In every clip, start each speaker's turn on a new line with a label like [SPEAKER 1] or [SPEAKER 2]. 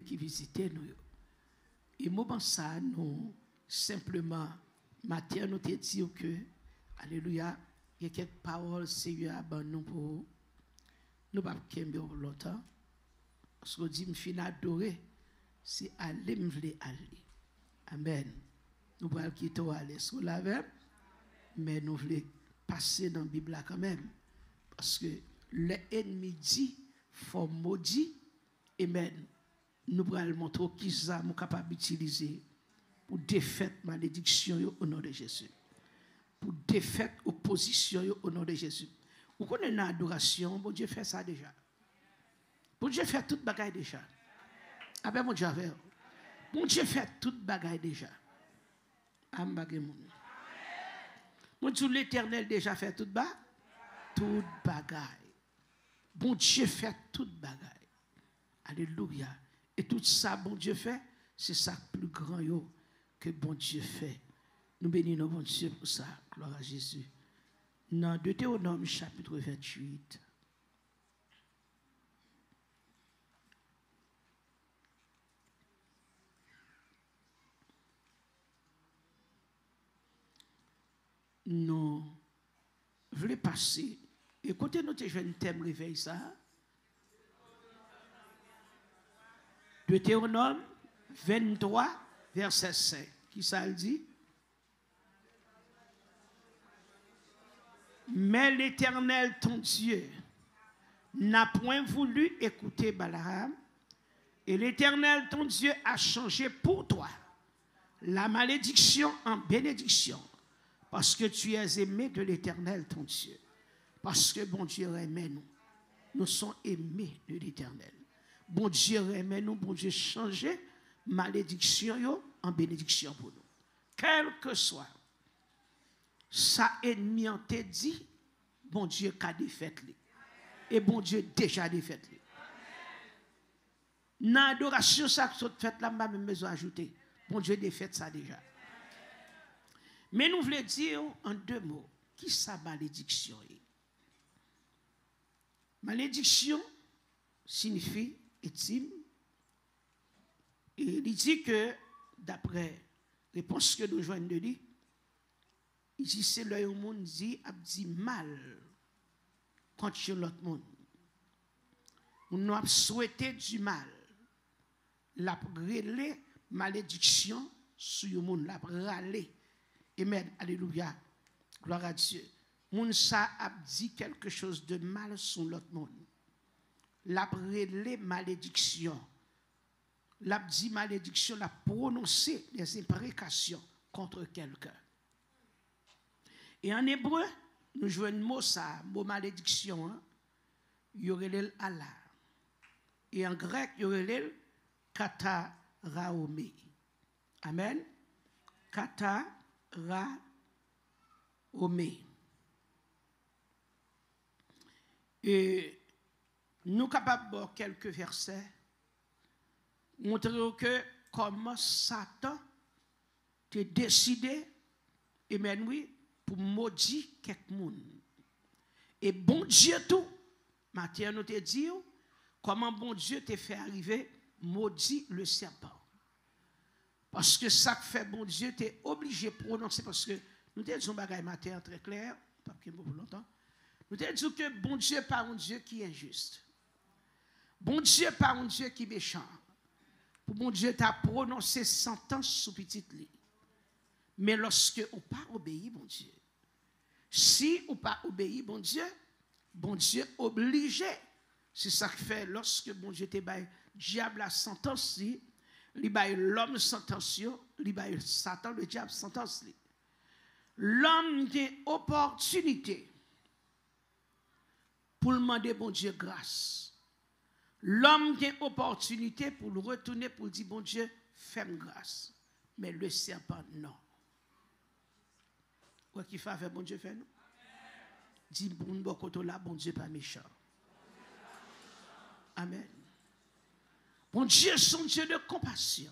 [SPEAKER 1] qui visite nous. Et moment ça, nous, simplement, matin, nous te disons que, alléluia, il y a quelques paroles sérieuses à nous pour nous pas kembe longtemps. Parce que dit, me fin adorer, c'est aller, me vle aller. Amen. Nous allons quitter aller sur la verbe, mais nous voulons passer dans la Bible là quand même. Parce que l'ennemi dit, faut maudit, amen. Nous allons montrer qui ça nous capable d'utiliser pour défaire malédiction au nom de Jésus. Pour défaire opposition au nom de Jésus. Vous connaissez l'adoration, bon Dieu fait ça déjà. Bon Dieu fait toute bagaille déjà. Ah ben mon Dieu fait. Bon Dieu fait toute bagaille déjà. Mon Dieu l'Éternel déjà fait toute bagaille. Bon Dieu fait toute bagaille. Alléluia. Et tout ça, bon Dieu fait, c'est ça plus grand que bon Dieu fait. Nous bénissons bon Dieu pour ça. Gloire à Jésus. Dans Deutéronome chapitre 28. Nous voulons passer. Écoutez, nous avons un thème réveil ça. Deutéronome 23, verset 5. Qui ça le dit? Mais l'Éternel, ton Dieu, n'a point voulu écouter Balaam, et l'Éternel, ton Dieu, a changé pour toi la malédiction en bénédiction, parce que tu es aimé de l'Éternel, ton Dieu. Parce que bon Dieu aimait nous. Nous sommes aimés de l'Éternel. Bon Dieu aimait nous, bon Dieu changer malédiction en bénédiction pour nous. Quel que soit sa ennemi en te dit, bon Dieu qu'a défait lui. Et bon Dieu déjà défait lui. Dans l'adoration, ça que fait là, même besoin ajouter. Bon Dieu défait ça déjà. Mais nous voulons dire en deux mots, qui sa malédiction est? Malédiction signifie intime. Et il dit que, d'après réponse que nous joignons de lui, il dit c'est l'œil au monde dit mal contre l'autre monde. Nous avons souhaité du mal. La relais malédiction sur le monde, la râler. Amen. Alléluia. Gloire à Dieu. Moun sa a dit quelque chose de mal sur l'autre monde. La relais malédiction. La dit malédiction, la prononcé des imprécations contre quelqu'un. Et en hébreu, nous jouons un mot ça, mot malédiction, hein? Yorelel Allah. Et en grec, yorelel kataraomé. Amen. Kataraomé. Et nous sommes capables de voir quelques versets, montrer que comment Satan a décidé, et même oui, pour maudire quelqu'un. Et bon Dieu tout, Matthieu nous te dit comment bon Dieu t'a fait arriver maudit le serpent. Parce que ça fait bon Dieu t'es obligé de prononcer, parce que nous te disons bagaille Matthieu très clair, pas que pour longtemps. Nous te disons que bon Dieu pas un Dieu qui est injuste. Bon Dieu pas un Dieu qui est méchant. Pour bon Dieu t'a prononcé sentence sous petite lit. Mais lorsque ou pas obéi bon Dieu. Si ou pas obéi bon Dieu obligé. C'est ça que fait lorsque bon Dieu te bail diable la sentence li bail l'homme sentence li bail Satan le diable sentence li. L'homme a opportunité pour demander bon Dieu grâce. L'homme a opportunité pour le retourner pour dire bon Dieu fais-moi grâce. Mais le serpent non. Quoi qu'il fait avec bon Dieu fait nous? Dis bon côté là bon Dieu pas méchant. Amen. Bon Dieu son Dieu de compassion.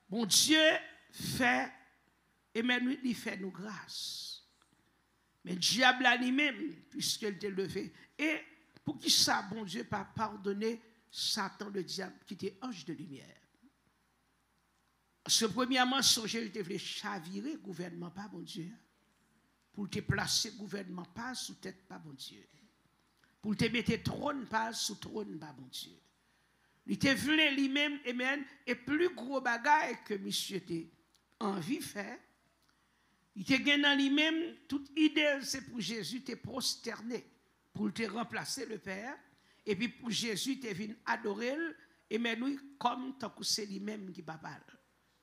[SPEAKER 1] Bon Dieu fait et même il fait nous grâce. Mais le diable a lui-même puisqu'il t'a levé et pour qui ça bon Dieu pas pardonner Satan, le diable, qui était ange de lumière. Ce premier mensonge, il te voulait chavirer le gouvernement, pas bon Dieu. Pour te placer le gouvernement, pas sous tête, pas bon Dieu. Pour te mettre trône, pas sous trône, pas bon Dieu. Il te voulait lui-même, amen, et plus gros bagaille que monsieur t'es envie de faire. Il te gagné dans lui-même, toute idée, c'est pour Jésus te prosterner, pour te remplacer le Père. Et puis pour Jésus, tu viens adorer, et mais nous, comme tant que c'est lui-même qui parle,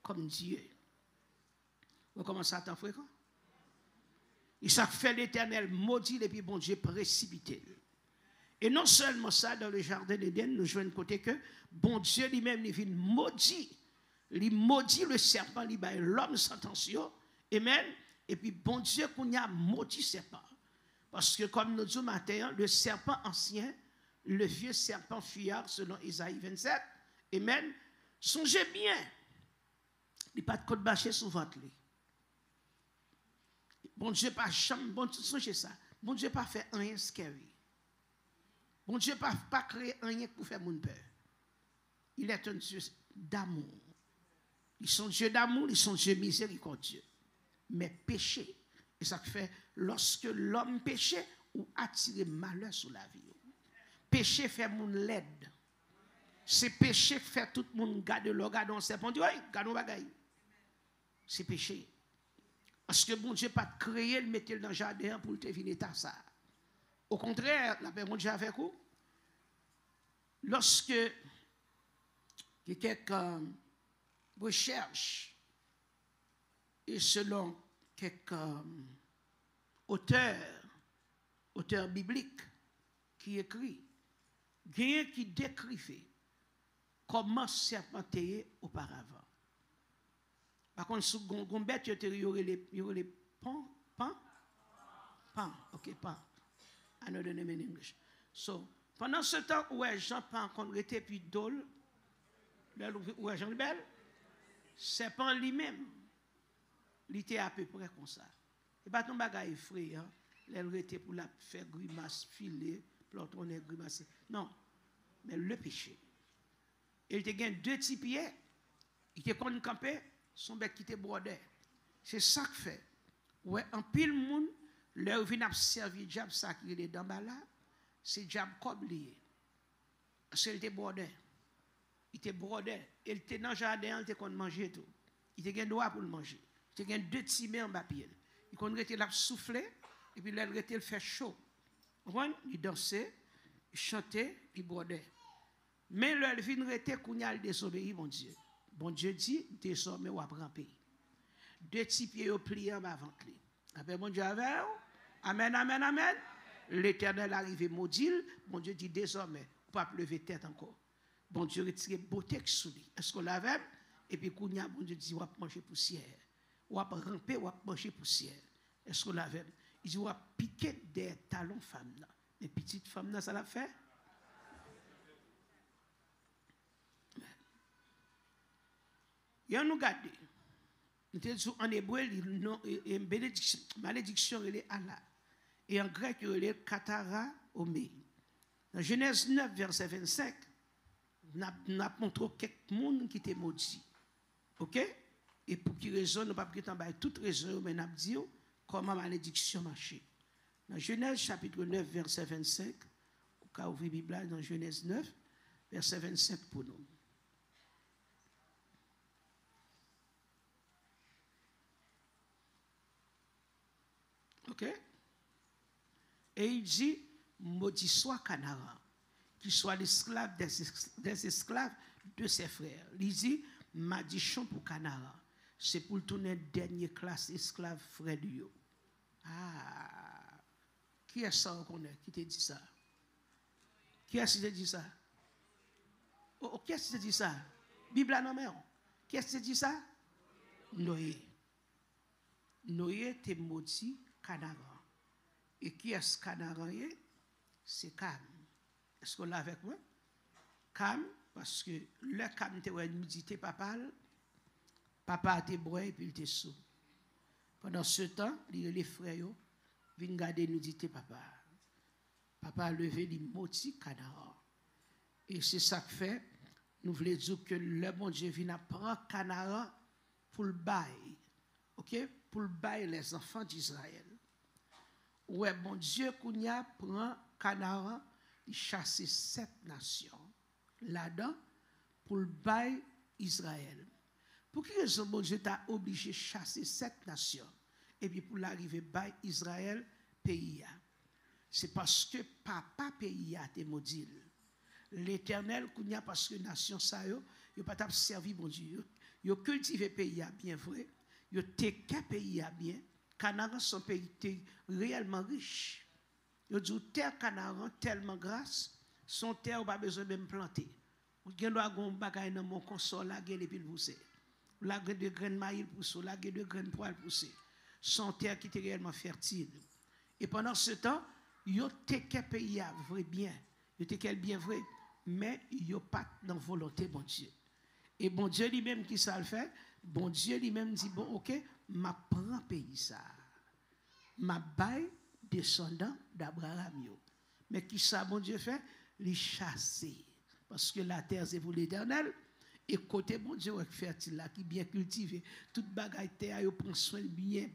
[SPEAKER 1] comme Dieu. Vous commencez à t'en faire quoi? Il s'est fait l'Éternel maudit, et puis bon Dieu précipité. Et non seulement ça, dans le jardin d'Éden, nous jouons côté que bon Dieu lui-même, il vient maudit. Il maudit le serpent, il bat l'homme sans tension. Amen. Et puis bon Dieu, qu'on y a maudit serpent. Parce que comme nous disons matin, le serpent ancien, le vieux serpent fuyard, selon Isaïe 27, amen, songez bien, il n'y a pas de côte bâchée sous votre lit. Bon Dieu pas chambre, bon Dieu, songez ça. Bon Dieu pas fait rien scary. Bon Dieu pas créé rien pour faire mon peur. Il est un Dieu d'amour. Ils sont Dieu d'amour, ils sont Dieu miséricordieux. Mais péché, et ça fait, lorsque l'homme péché, ou attire malheur sur la vie. Péché fait mon l'aide. C'est péché fait tout le monde garde le garde on serpent. Oui, garde bagaille. C'est péché. Parce que bon Dieu pas créé le mettre dans le jardin pour te venir à ça. Au contraire, la paix mon Dieu avec vous. Lorsque il y a quelques recherches et selon quelques auteurs bibliques qui écrit, quelqu'un qui décrivait comment serpenter auparavant. Par contre, sous Gombet, il y aurait les pans, ok, pan. Another name in English. So, pendant ce temps où Jean pan qu'on était puis dole, où Jean Libelle, serpent lui-même, il était à peu près comme ça. Et pas ton bagage effrayant, elle était pour la faire grimace, filer, plantonner, grimacer. Non, mais le péché. Il te gagne deux petits pieds, il te compte camper, son bec qui te brodé. C'est ça que fait. Ouais, en pile monde, leur vient servir diable ça qui est dans là, c'est diable comme lié. Parce qu'il te brodé. Il te brodé, il te dans le jardin, il te compte manger tout. Il te gagne droit pour le manger. Il te gagne deux petits mains en bas pied. Il compte rester là souffler et puis là il fait chaud. Il dansait, il chantait, il brodait. Mais le vin rete kounya désobéi mon Dieu. Bon Dieu dit désormais ou apprend pays. Deux petits pieds au plié en avant clé. Après mon Dieu avec amen amen amen. L'Éternel arrive maudit, bon Dieu dit désormais ou pas lever tête encore. Bon Dieu retire beauté sous lui. Est-ce qu'on l'avait et puis kounya bon Dieu dit ou manger poussière. Ou ramper ou manger poussière. Est-ce qu'on l'avait il dit ou piquer des talons femmes là. Les petites femmes là ça l'a fait. Il nous garde. En hébreu, une malédiction, elle est Allah. Et en grec, elle est katara omé. Dans Genèse 9, verset 25, nous avons montré quelques monde qui étaient maudits. OK? Et pour qui raison, nous ne pouvons pas en toute raison, mais nous avons dit comment la malédiction marchait. Dans Genèse chapitre 9, verset 25, au cas où vous Bible, dans Genèse 9, verset 25 pour nous. OK? Et il dit, maudit soit Canara, qui soit l'esclave des esclaves de ses frères. Il dit, malédiction pour Canara, c'est pour tourner dernière classe esclave frère de yo. Ah, qui est ça qu'on connaît? Qui te dit ça? Qui est-ce qui te dit ça? Oh, qui est-ce qui te dit ça? Bible non mais qui est-ce qui te dit ça? Noé. Noé était maudit Canara. Et qui est-ce Canara? C'est Cam. Est-ce qu'on l'a avec moi? Cam, parce que le Cam était une nudité papa. Papa était bois et puis il était sous. Pendant ce temps, les frères viennent garder nudité papa. Papa a levé les maudits Canara. Et c'est ça que fait, nous voulons dire que le bon Dieu vient prendre Canaan pour le bail, ok? Pour le bail les enfants d'Israël. Ouais, bon Dieu, Kounia prend Canaan, il chasse 7 nations là-dedans pour le bail Israël. Pour quelle raison bon Dieu t'a obligé de chasser 7 nations et puis pour l'arrivée bail Israël, pays? C'est parce que papa pays a été maudit. L'Éternel, parce que nation ça yo, yo pas t'a servi bon Dieu. Yo cultivé pays a bien vrai, yo teké pays a bien. Canaan son pays réellement riche. Yo dit terre Canaan tellement grasse, son terre pas besoin même planter. Ou gen doit gon bagay dans mon console la gen et puis pousser. La gen de graines maïs pousser, la gen de graines poil pousser. Son terre qui était réellement fertile. Et pendant ce temps, yo teké pays a vrai bien. Yo teké bien vrai. Mais il n'y a pas dans volonté, bon Dieu. Et bon Dieu lui-même qui ça le fait, bon Dieu lui-même dit, bon, ok, ma prend pays ça. Ma baille descendant d'Abraham. Mais qui ça, bon Dieu fait? Les chasser. Parce que la terre, c'est pour l'Éternel. Et côté, bon Dieu, est fertile là, qui bien cultivé. Toute bagaille terre, il prend soin bien.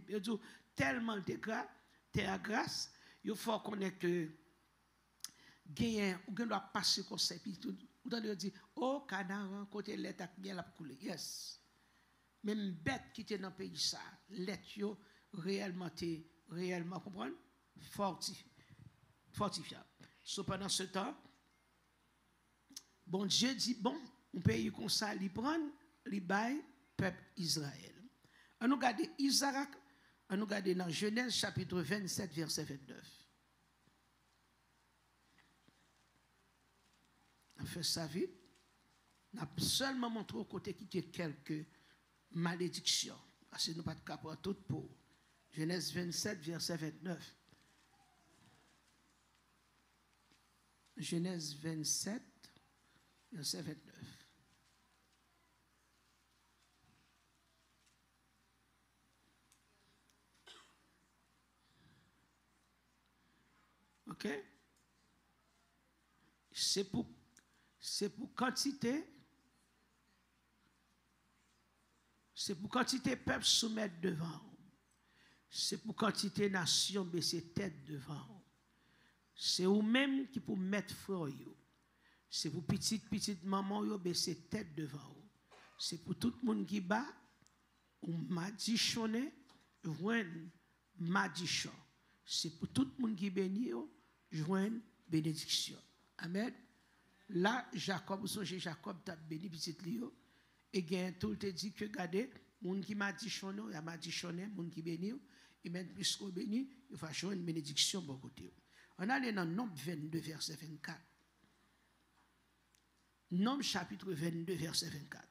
[SPEAKER 1] Tellement de grâce, terre grâce, il faut connaître que gagner ou doit passer comme ça puis ou doit dire oh Canaan côté l'être bien la couler yes même bête qui était dans pays ça l'être yo réellement comprendre fortifiable. So pendant ce temps bon Dieu dit bon un pays comme ça li prendre li bail peuple Israël. On nous garder Isaac, on nous garder dans Genèse chapitre 27 verset 29. On fait ça vite. On a seulement montré au côté qui y a quelques malédictions. Parce que nous pas de cap pour tout pour. Genèse 27, verset 29. Genèse 27, verset 29. OK? C'est pour quantité peuple soumettre devant. C'est pour quantité nation baisser tête devant. C'est vous même qui pour mettre frère yo. C'est pour petite maman yo baisser tête devant. C'est pour tout le monde qui bat ou madichonné joindre madichon. C'est pour tout le monde qui bénit yo joindre bénédiction. Amen. Là, Jacob, Jacob t'a béni petit Lio. Et gain tout te dit que regardez, moun qui m'a dit choné, il m'a dit choné, moun qui béni, et même plus qu'on béni, il va jouer une bénédiction bon côté. On a dans Nombre 22 verset 24. Nombre chapitre 22 verset 24.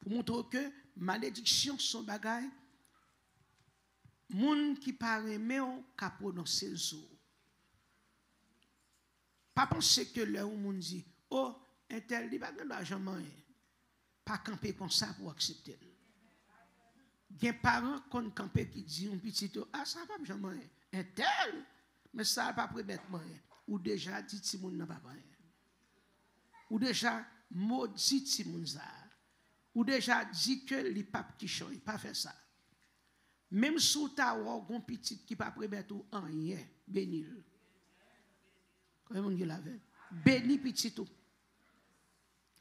[SPEAKER 1] Pour montrer que malédiction son bagay, moun qui paraît meilleur qu'a prononcé le jour. Pas penser que le monde dit, oh, un tel, il n'a pas d'argent, pas camper comme ça pour accepter. Il y a des parents qui campent qui disent, un petit, ah, ça va pas jamais. Un tel, mais ça va pas permettre rien. Ou déjà dit, si moun n'a pas rien. Ou déjà maudit si moun ça. Ou déjà dit que les papes qui chantent, pas faire ça. Même si tu as un petit qui pas permettre rien, bénir. Comment on dit la veille? Béni petit tout.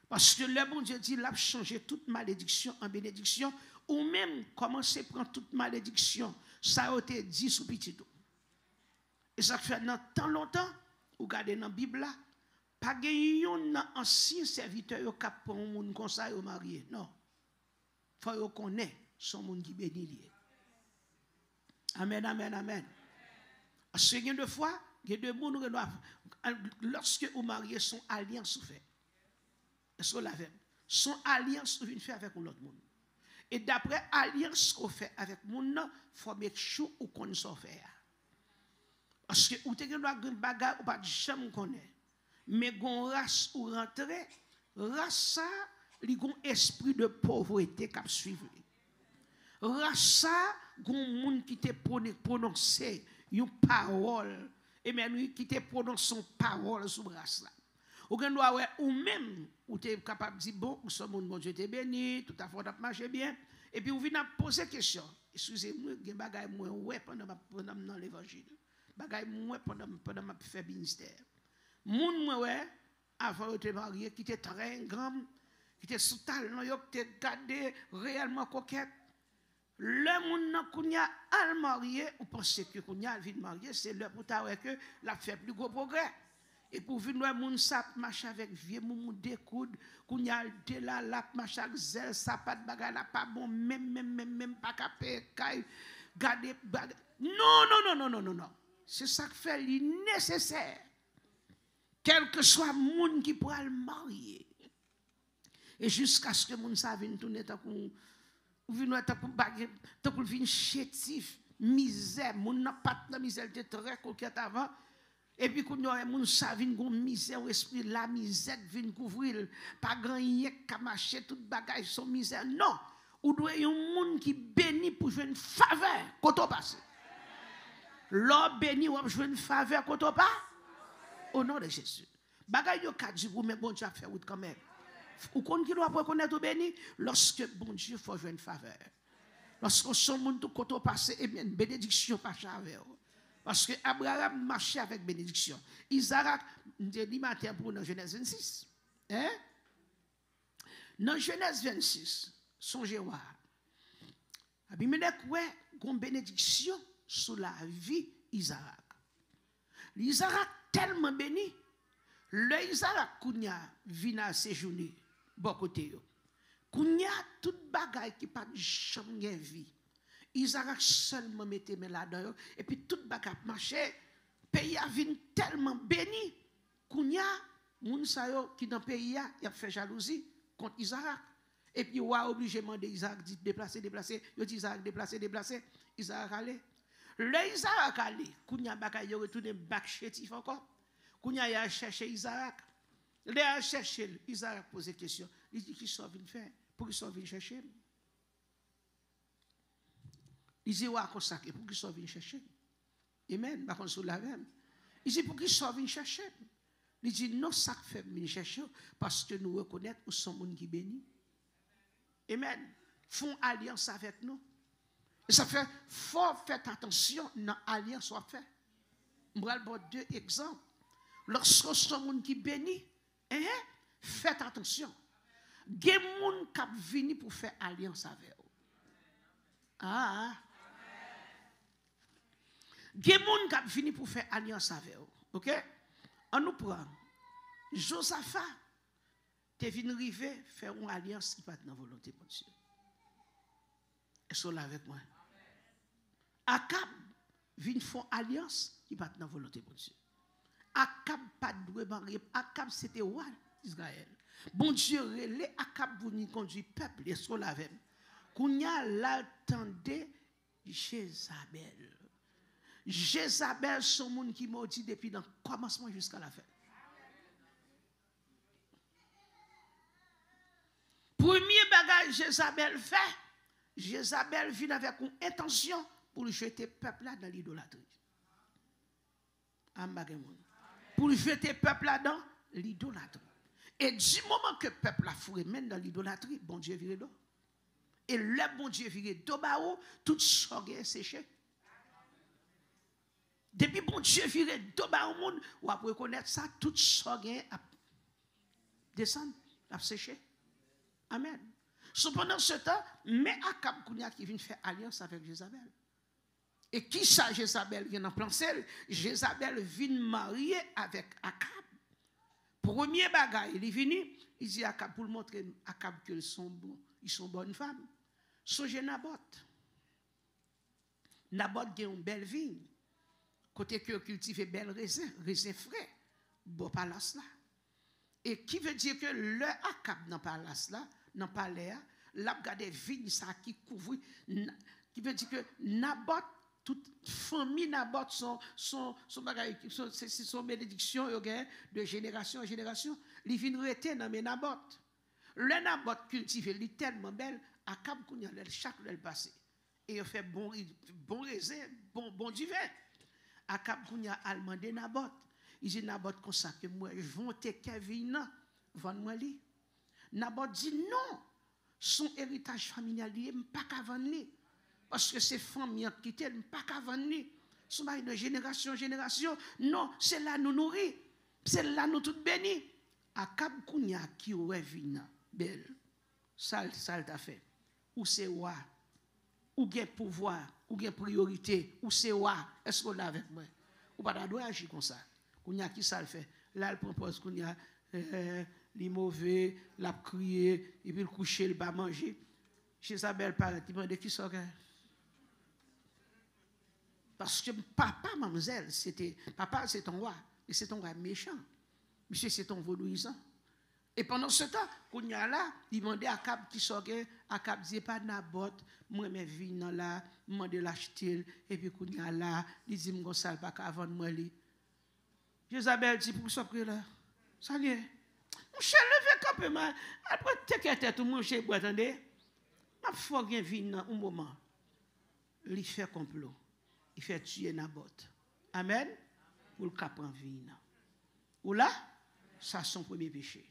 [SPEAKER 1] Parce que le bon Dieu dit, il a changé toute malédiction en bénédiction, ou même commencer à prendre toute malédiction. Ça a été dit sous petit tout. Et ça fait dans tant longtemps, vous regardez dans la Bible là, pas un ancien serviteur qui a pour un monde comme ça, marié. Non. Il faut qu'on ait son monde qui bénit. Amen, amen, amen. Parce que il y a deux fois, il y a deux mondes qui doivent, lorsque vous mariez, son alliance fait. Est-ce que vous l'avez? Son alliance vous fait avec l'autre monde. Et d'après alliance qu'on fait avec le monde, il faut mettre chou ou qu'on s'en fait. Parce que vous avez une bagarre ou pas de jamais connaître. Mais gon race ou rentrer, race ça, il y a un esprit de pauvreté qui suit. Race ça, gon monde qui te prononcé une parole et même qui te prononce son parole sur race là. Ou gen doit ouais ou même ou tu es capable de dire bon, ou sommes bon Dieu t'es béni, tout à fait marché bien et puis ou vient poser question. Excusez-moi, gen bagay moi ouais pendant dans l'évangile. Bagay moi pendant m'a fait ministère. Moun moi ouais avant de te marier qui était très grand, qui était sous talent, yo qui était gardé réellement coquette. Le moun nan kounya al marié, ou pensez que kounya al vin marié, c'est le pour ta que la fait plus gros progrès. Et pour venir moun sap marche avec vieux moun découd, kounya de là la marche avec zel sapat bagay la pas bon même pas capé kay garder non. C'est ça que fait li nécessaire. Quel que soit moun qui pourra le marier. Et jusqu'à ce que moun sa vienne tourner tant qu'on ou vino ta pour vin chétif misère mon n'a pas de misère était très coquette avant et puis qu'on y mon sa vin gon misère esprit la misère vin couvrir pas grand yek ka marcher toute bagaille son misère non ou doit un monde qui béni pour jouer une faveur quand on passe l'homme béni ou jouer une faveur quand on pas au nom de Jésus bagaille yo ka di mais bon Dieu a fait route quand même. Ou qu'on qui doit reconnaître béni lorsque bon Dieu faut jouer une faveur. Lorsque son monde tout côté passé et bien bénédiction pas avec. Parce que Abraham marchait avec bénédiction. Isaac dit matin pour dans Genèse 26. Hein? Dans Genèse 26, songez-moi. Abimelech ouais une bénédiction sur la vie Isaac. Isaac tellement béni, le Isaac kounya vina séjourner bon côté yo. Kounya toute bagaille qui pas jamais vie. Isaac seulement mettait mais là-dedans et puis toute bagaille marché, pays a vinn tellement béni. Kounya moun sa yo qui dans pays a fait jalousie contre Isaac. Et puis wa obligé demander Isaac dit déplacer, yo dit Isaac déplacer, Isaac allé. Le Isaac allé, kounya bagaille yo retourner back chétif encore. Kounya y a cherché Isaac. Il a cherché, Isaac a posé question. Il dit qui sont venus faire? Pour qu'ils soient venus chercher? Il dit ouais comme ça, pour qu'ils soient venus chercher? Amen. Par contre sur la même. Il dit pour qu'ils soient venus chercher? Il dit non ça fait venir chercher parce que nous reconnaissons que nous sommes gens qui bénis. Amen. Font alliance avec nous. Et ça fait faut faire attention dans l'alliance soit fait. Je vais vous donner deux exemples. Lorsque nous sommes gens qui bénis, faites attention. Il y a des gens qui viennent pour faire alliance avec vous. Il y a des gens qui viennent pour faire alliance avec vous. Ok? On nous prend. Josaphat, tu es venu arriver faire une alliance qui va dans la volonté de Dieu. Est-ce que vous êtes avec moi? Akab vient faire une alliance qui va dans la volonté de Dieu. Akab pas doué marier. Akab c'était roi d'Israël. Bon Dieu relé Akab pour nous conduire peuple et sur la même. Kounya l'attendait Jézabel. Jézabel son monde qui maudit depuis le commencement jusqu'à la fin. Premier bagage Jézabel fait, Jézabel vient avec une intention pour jeter peuple là dans l'idolâtrie. Pour jeter le peuple là-dedans, l'idolâtrie. Et du moment que le peuple a fourré même dans l'idolâtrie, bon Dieu vire d'eau. Et le bon Dieu vire d'eau, tout sorgue est séché. Depuis bon Dieu vire d'eau, on va reconnaître ça, tout sorgue est descendre, à sécher. Amen. Cependant, ce temps, mais Akab Kounia qui vient faire alliance avec Jézabel. Et qui ça, Jézabel vient en plan sel? Jézabel vient marier avec Akab. Premier bagaille, il est venu, il dit à Akab pour montrer à Akab qu'ils sont bons, ils sont bonnes femmes. Songez Naboth. Naboth a une belle vigne. Côté que cultive belle raisin frais, bon palace là. Et qui veut dire que le Akab dans palace là, dans palais là, il y a des vignes ça qui couvrent. Qui veut dire que Naboth, toute famille Naboth son bénédiction de génération en génération. Il vient rester dans mes Naboth. Le Naboth cultive, il est tellement belle, Akab kounya chaque le passé. Et il fait bon raisin, bon du vin. Akab kounya a demandé Naboth. Il dit, Nabot comme ça, que moi, je vais te Kevin, vendre-moi lui. Nabot dit, non, son héritage familial, il n'est pas qu'à vendre lui. Parce que ces femmes qui ont quitté, il n'est pas qu'à vendre lui. Sont de génération en génération. Non, c'est là nous nourrir. C'est là nous tout bénis. Akab Kounia qui aurait vina, belle. Ça t'a fait. Ou c'est wa, ou gen pouvoir, ou gen priorité, ou c'est wa. Est-ce qu'on l'a avec moi? Ou pas doit agir comme ça. Kounia qui ça le fait? Là, elle propose Kounia, les mauvais, l'a crié, et puis le coucher, il va manger. Chez Isabelle, paraît, il m'a dit qui sort. Parce que papa, mademoiselle, papa, c'est ton roi. Et c'est ton roi méchant. Monsieur, c'est ton vaudouisant. Et pendant ce temps, quand il y a là, il demandait à Akab qui sortait. Akab disait pas Nabot, moi, mes vins là, je demande l'acheter. Et puis, quand il y a là, il dit, je ne sais pas avant de moi. Jézabel dit, pour ça, là. Ça y est. Mon cher, levez campement. Après, t'es tête, tout mon cher, vous attendez. Je faut bien vin un moment. Il fait complot. Il fait tuer Nabot. Amen. Pour le cap en vie. Ou là, ça c'est son premier péché.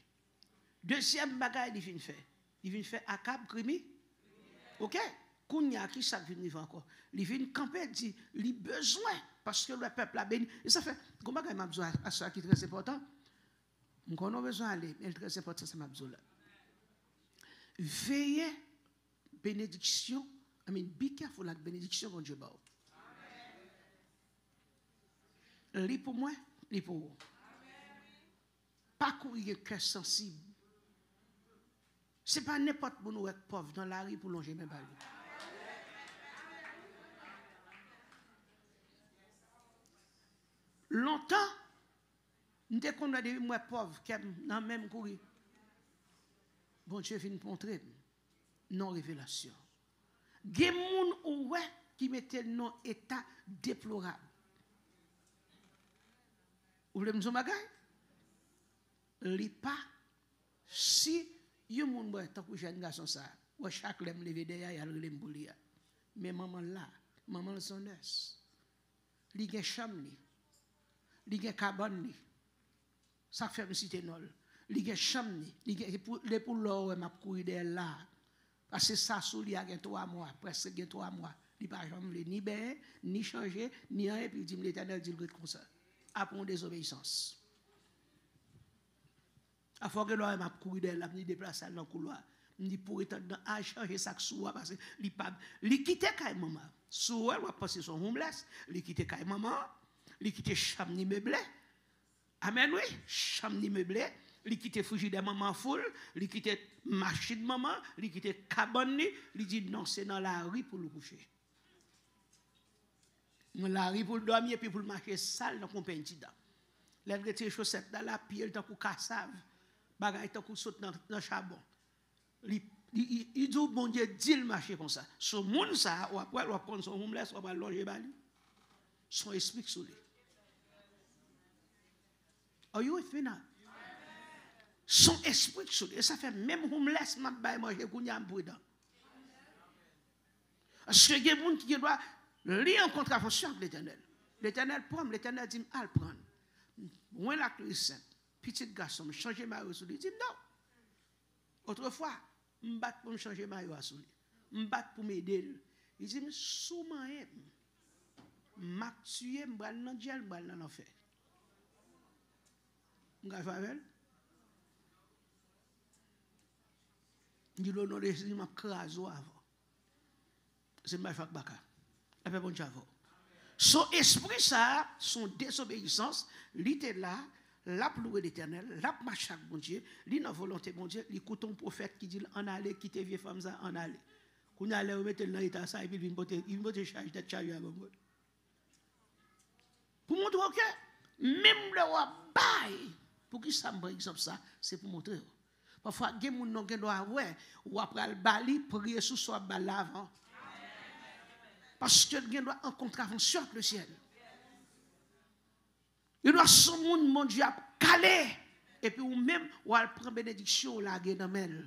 [SPEAKER 1] Deuxième bagaille, il vient faire. Il vient faire Akab crimi. Ok? Kounya qui ça vient vivre encore. Il vient camper, dit, il a besoin parce que le peuple a béni. Et ça fait, comment il m'a besoin à ça qui est très important? On a besoin d'aller, mais très important, c'est ma besoin là. Veillez, bénédiction. I mean, be careful la bénédiction que Dieu bat. Lis pour moi, lis pour vous. Pas courir cœur sensible. Ce n'est pas n'importe où nous être pauvres dans la rue pour longer même pas. Longtemps, dès qu'on a des moi pauvres qui dans même courir. Bon Dieu vient nous montrer non révélation. Des gens qui mettaient dans un état déplorable. Vous voulez me dire bagay? Li pas si yon moun boy tant que jeune garçon ça, ou chaque lem levé derrière y a le mboulia. Mais maman là, maman son nurse. Li gen chambre li gen cabane li. Ça fait me citer nol. Li gen chambre li gen pour l'or m'a courir derrière là. Parce que ça sous li a gen 3 mois, presque gen 3 mois. Li pas jamais ni ben, ni changer, ni rien puis dit l'Éternel dit le comme ça. Après une désobéissance. À fois que l'homme a couru de la me déplacer dans le couloir. Me dit pour être dans à changer ça sous parce que li pas li quitter kay maman. Sous elle va passer son homeless, li quitter kay maman, li quitter chambre ni meublé. Amen oui, chambre ni meublé, li quitter frigidaire maman full, li quitter machine maman, li quitter cabane li dit non, c'est dans la rue pour le coucher. Dans la rue pour le dormir puis pour le marcher sale dans compagnie dedans. Les retirer chaussettes dans la pied tant qu'on cassave, bagay tant qu'on saute dans charbon. Il dit bon Dieu dit le marcher comme ça. Ce monde ça ou après on prendre son homeless on va loger bali. Son esprit sur lui. Are you with me now? Son esprit sur lui. Et ça fait même homeless m'a bail manger kounya pour dedans. Parce que il y a des gens qui doit lire en contravention avec l'Éternel. L'Éternel prend, l'Éternel dit al prendre. Moi la clé sainte, petit garçon, changer ma sur lui. Il dit non. Autrefois, me battre pour me changer ma sur lui. Me battre pour m'aider. Il dit souman m'a tué m'bral dans diel m'bral dans l'enfer. M'ga favel. Il dit l'honneur de Jésus m'a crasé avant. C'est ma fak baka. La paix bon javo. Son esprit ça, son désobéissance, il était là, l'a loué l'Éternel, l'a marché avec bon Dieu, il n'a volonté bon Dieu, il écoute un prophète qui dit en aller quitter vieille femme ça en aller. Qu'on allait mettre dans l'état ça et puis il vient charge de chariot avant moi. Pour montrer que même le roi bail pour qui ça par exemple ça, c'est pour montrer. Parfois des gens n'ont pas droit ouais ou après le bali prier sous soit bal avant. Parce que Dieu doit en contravention avec le ciel. Il doit son monde, mon Dieu, caler. Et puis, ou même, ou elle prend bénédiction, la guerre dans elle.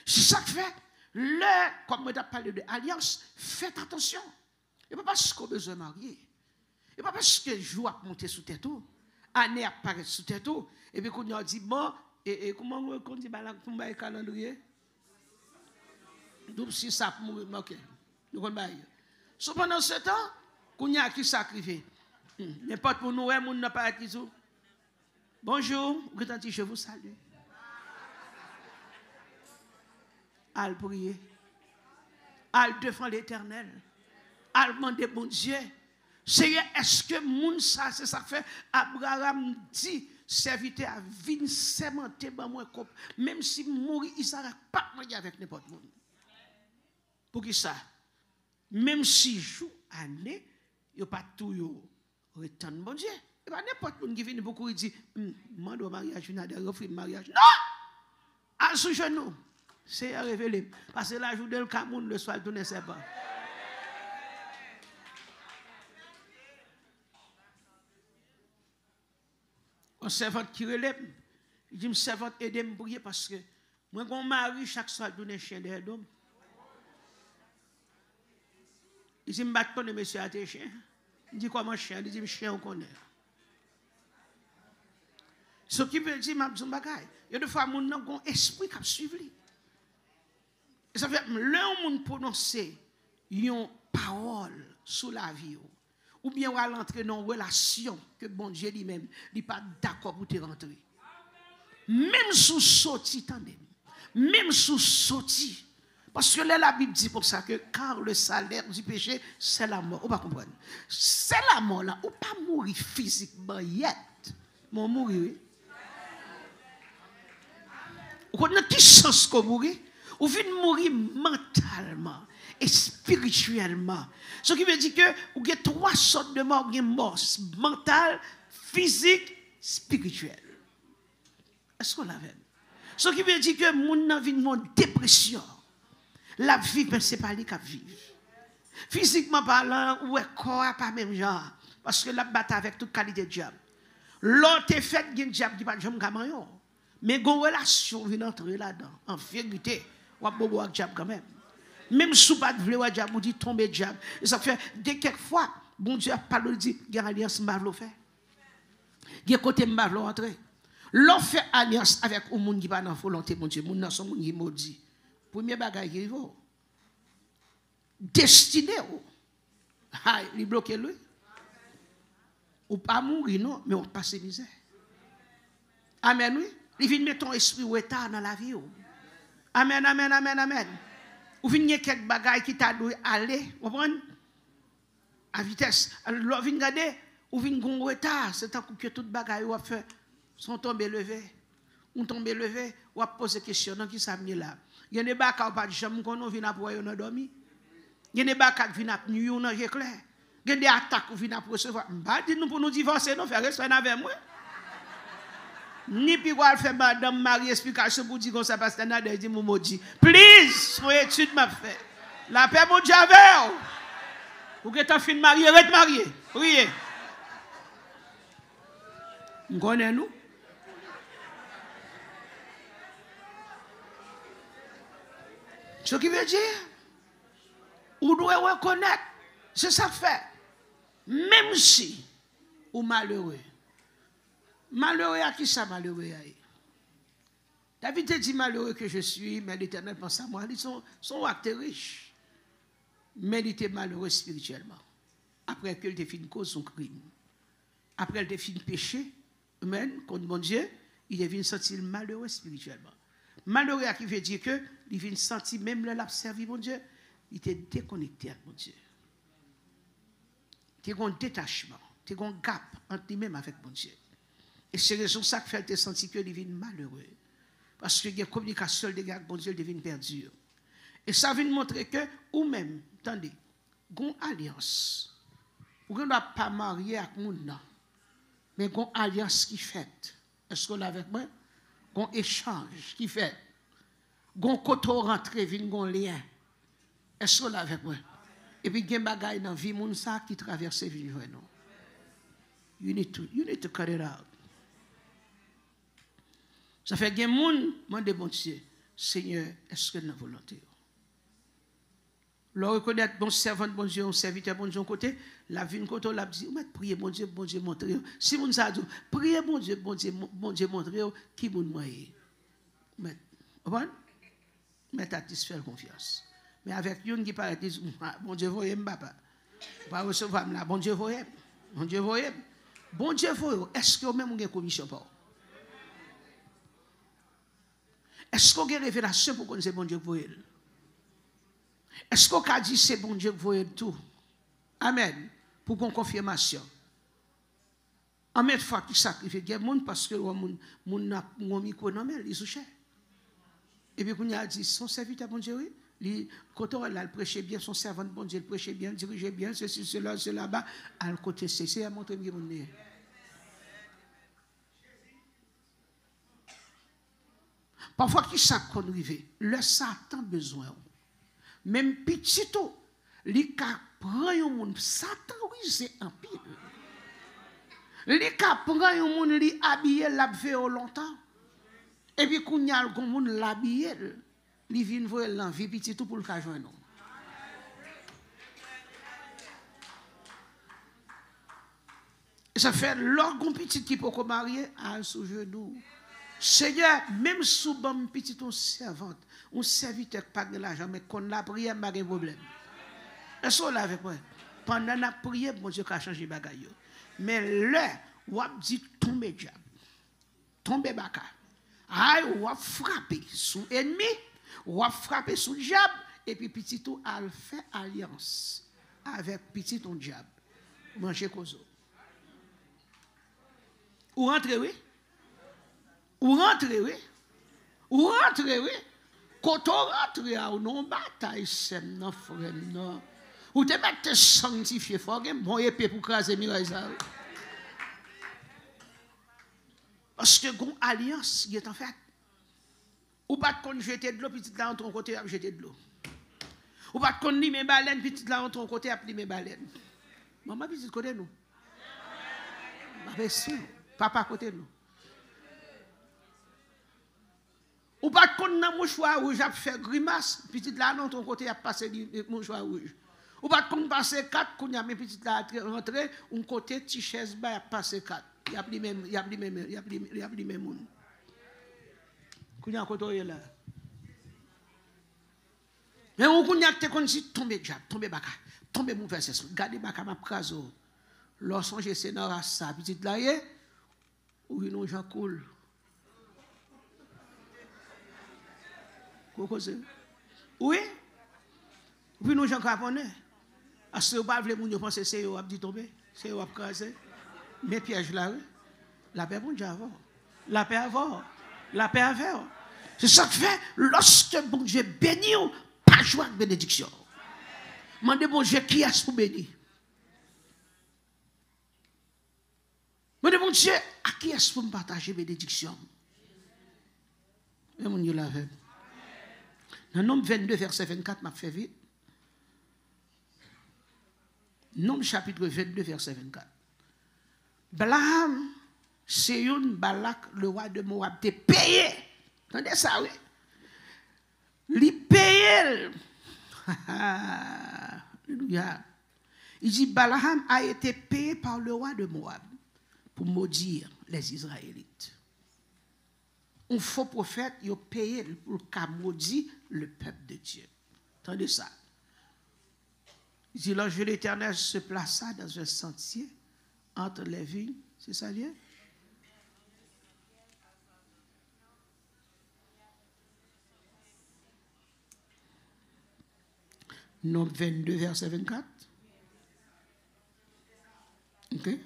[SPEAKER 1] C'est ça que fait. Comme on a parlé de alliance, faites attention. Et pas parce qu'on a besoin de marier. Et pas parce que le jour a monté sous tête, année apparaît sous tête, et puis qu'on a dit, bon, et comment on dit, pour le calendrier? Donc, si ça pour mourir, ok. Nous connaissons. Cependant, ce temps, qu'on y a qui sacrifie. N'importe pour nous, on n'a pas été tout. Bonjour, je vous salue. Al prier. Al défendre l'Éternel. Al demander bon Dieu. Seigneur, est-ce que moun ça, c'est ça fait? Abraham dit, serviteur à vin sémenté dans moi, même si mourir, il ne s'arrête pas de avec n'importe qui. Pour qui ça? Même si jour, année, il n'y a pas tout, il retenir bon Dieu. Il n'y a pas n'importe qui qui vient beaucoup et dit, demande au mariage, il y a des refus de mariage. Non! À sous genou. C'est révélé. Parce que la journée le Cameroun, le soir, tout ne sait pas. On servante qui relève. Il dit, servante, aidez-moi à prier parce que moi, mon mari, chaque soir, donne un chien derrière l'homme. Il dit, je ne bats pas de monsieur à tes chiens. Il dit, comment chien? Il dit, chien, on connaît. Ce qui veut dire, il y a des fois, mon nom, un esprit qui a suivi. Et ça fait, là, on prononce une parole sur la vie. Ou bien on va rentrer dans une relation que bon Dieu lui-même n'est pas d'accord pour te rentrer. Même sous sorti, même sous sorti. Parce que là, la Bible dit pour ça que car le salaire du péché, c'est la mort. On va comprendre. C'est la mort là. On ne pas mourir physiquement yet. Mais on mourir. On a qui chance qu'on mourir? On vient mourir mentalement et spirituellement. Ce qui veut dire que vous avez trois sortes de morts. Vous avez mort mentale, physique, spirituelle. Est-ce qu'on l'avait? Ce qui veut dire que mon vie une dépression. La vie, ce n'est pas lui qui vit. Physiquement parlant, ou est corps pas même genre. Parce que la bataille avec toute qualité de diable. L'autre est fait, il y a un diable qui ne peut pas jamais. Mais il y a une relation qui vient entrer là-dedans. En vérité, on va boire avec diable quand même. Même si vous ne voulez pas diable, vous dites tomber diable. Et ça fait, dès quelquefois, bon Dieu a parlé, dit, il y a une alliance, je vais faire. Il y a un côté, je vais entrer. L'on fait alliance avec un monde qui va dans la volonté, mon Dieu, mon son monde qui est maudit. Premier bagage qui va. Destiné, il bloque lui. Ou pas mourir, non, mais on passe misère. Amen, oui. Il vient mettre ton esprit ou état dans la vie. Amen, amen, amen, amen. Ou vient quelques bagages qui t'a dû aller, vous comprenez? À vitesse. Alors, vient regarder, ou vient gon retard, c'est tant que tout bagages ou a fait sont tombés levés. Ou tombés levés, ou a posé question dans qui ça vient là. Il y a des bagages ou pas de jambe qu'on vient pour y dormir. Il y a des bagages qui viennent à nuit ou dans l'éclair. Il y a des attaques qui viennent à recevoir. Bah, dis-nous pour nous divorcer, nous faire respect avec moi. Ni puis quoi faire madame Marie explication pour dire qu'on ça passe dans des dit mon maudit. Please, son étude m'a fait. La paix mon Dieu avec vous. Que t'as fini marié, reste marié. Priez. Nous connaissons nous. Ce qui veut dire, vous devez reconnaître, c'est ça fait. Même si vous malheureux. Malheureux à qui ça malheureux à? David te dit malheureux que je suis, mais l'Éternel pense à moi. Ils sont actes riches. Mais il était malheureux spirituellement. Après qu'il ait fait une cause son crime. Après qu'il ait fait un péché, amen, contre mon Dieu, il est venu sentir malheureux spirituellement. Malheureux à qui veut dire que il vient sentir même là servi mon Dieu, il était déconnecté avec mon Dieu. Il y a un détachement, il y a un gap entre lui-même avec mon Dieu. Et c'est raison ça qui fait sentir que il devient malheureux. Parce que la communication avec mon Dieu devient perdue. Et ça vient montrer que, ou même, attendez, une alliance. Vous ne doit pas marier avec mon nom. Mais une alliance qui fait. Est-ce qu'on l'a avec moi? Un échange qui fait. Un côté rentré, un lien. Est-ce qu'on l'a avec moi? Et puis, il y a des bagailles dans la vie qui traverse la vie. You need to cut it out. Ça fait que les gens demandent bon Dieu, Seigneur, est-ce que nous volonté? le reconnaître bon servant bon Dieu, un serviteur bon Dieu côté, la vie côté la dit, on prier bon Dieu montrer. Si moun ça dit, prier bon Dieu montrer qui moun moyen. Mais bon, mais satisfaire confiance. Mais avec une qui paraît dit, bon Dieu voyez papa. Pas recevoir là, bon Dieu voyez. Bon Dieu voyez. Bon Dieu voyez. Est-ce que même on a commission pour? Est-ce qu'on a une révélation pour qu'on sait bon Dieu voyez? Est-ce qu'on a dit c'est bon Dieu voyez tout? Amen. Pour qu'on confirmation. En même fois qu'il sacrifie des gens parce que mon micro non mais il sous cher. Et puis qu'on a dit son serviteur bon Dieu oui. Quand on a prêché bien, son servant bon Dieu, il prêchait bien, dirigeait bien, ceci, cela, cela, bas, à côté, c'est à montrer que mon nez. Parfois, qui ça qu'on arrive? Le Satan besoin. Même petit tout, les cas prend un monde, Satan, oui, c'est un pile. Les cas prend un monde, li habillé, l'habillé longtemps. Et puis, qu'on y a un monde, l'habillé. Li vient voir l'envie petit tout pour le cas joindre. Ça fait l'orgon petit qui peut marier à sous genou. Seigneur, même sous bon petit on servante, on serviteur pas de l'argent mais qu'on la prière pas de problème. Est-ce qu'on avec moi? Pendant la prière, bon Dieu a changé bagaille. Mais là, on dit tomber diable. Tomber baka. Aïe, on frapper sous ennemi. On va frapper sous le diable et puis petit tout a fait alliance avec petit ton diable. Manger kozo. Ou rentrer oui. Ou rentrer oui. Ou rentrer oui. Quand on rentre à une bataille c'est non frère non. Ou te mettre sanctifié fort bon épée pour craser miraille ça. Parce que gon alliance qui est en fait. Ou pas qu'on jeter de l'eau, petit là, entre côté, à jeter de l'eau. Ou pas qu'on ni mes baleines, petit là, entre côté, à mes baleines. Maman, petit côté nous. Papa côté nous. Ou pas qu'on n'a mouchoir rouge, à faire grimace, petit là, entre côté, à passer mouchoir rouge. Ou pas qu'on passe 4, qu'on y a mes petites là, rentrer, un côté, petit chaise, à passer 4. Il y a plus même, il y a plus même, il y a plus même monde. Qu'on y a côté là. Mais on connaît que qu'on dit tomber diable, tomber baka, tomber mauvais esprit. Gardez baka m'a craso. Lorsque je sais dans ça petite là ou une gens cool. Quoi c'est? Oui. Oui nous gens japonais. Parce que pas vle moun yo penser c'est yo a dit tomber, c'est yo a craser. Mais piège là, la paix bon Dieu avant. La paix avant. La paix avant. C'est ça que fait lorsque bon Dieu bénit, pas jouer avec bénédiction. Mandez bon Dieu qui est pour bénir. Mandez bon Dieu à qui est pour me partager bénédiction. Et mon Dieu l'a fait. Dans Nombre 22, verset 24, m'a fait vite. Nombre chapitre 22, verset 24. Balaam, c'est une Balak, le roi de Moab, t'es payé. Entendez ça, oui? Il paye. Alléluia. Il dit, Balaam a été payé par le roi de Moab pour maudire les Israélites. Un faux prophète, il a payé pour maudire le peuple de Dieu. Entendez ça? Il dit, l'ange de l'Éternel se plaça dans un sentier entre les vignes. C'est ça, bien? Nombre 22, verset 24. Ok? Il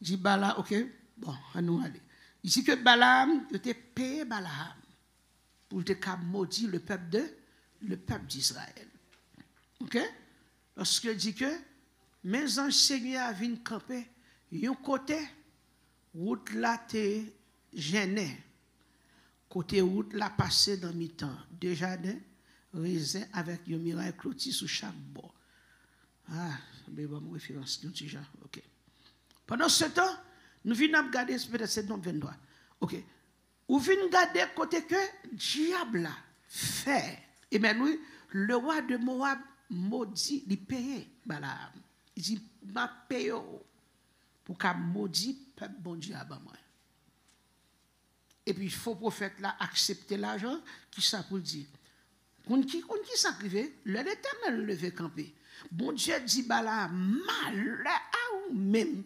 [SPEAKER 1] dit Balaam, ok? Bon, à nous aller. Il dit que Balaam, il était payé Balaam pour te maudire le peuple d'Israël. Ok? Lorsque il dit que mes anges Seigneur viennent camper, yon côté, route là te gêné. Côté route là passé dans mi-temps. Deux jardins, raisin avec un mirail clôti sous chaque bord. Ah, mais bon, référence, nous déjà. Ok. Pendant ce temps, nous venons regarder peut-être c'est nombre 23. Ok. Nous venons regarder côté que diable a fait. Et bien nous, Le roi de Moab maudit, il paye Balaam. Il dit, m'a payé pour qu'il maudit peuple bon Dieu à moi. Et puis, il faut prophète là accepter l'argent, qui ça pour dire. Qui s'arrive, l'Éternel levé campé. Bon Dieu dit, Balaam, malheur à ou même.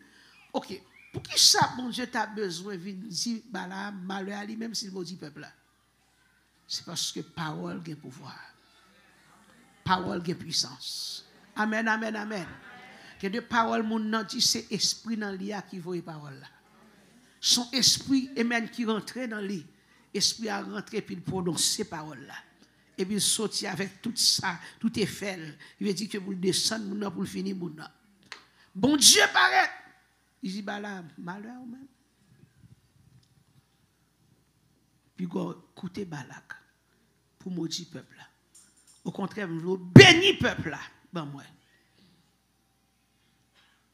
[SPEAKER 1] Ok, pour qui ça, bon Dieu, t'a besoin de dire, Balaam, malheur à lui, même s'il maudit peuple là? C'est parce que parole a pouvoir. Parole a puissance. Amen, amen, amen. Que de parole, mon nom dit, c'est esprit dans l'IA qui voit parole là. Son esprit, amen, qui rentre dans lui. Esprit a rentré puis il prononce ces paroles là. Et puis il sortit avec tout ça, tout est fait. Il veut dire que vous descendez, mon nom pour le finir, mon nom. Bon Dieu paraît. Il dit, bah là, malheur même. Puis écoutez Balak pour maudire peuple là. Au contraire, vous bénir peuple là. Ben moi.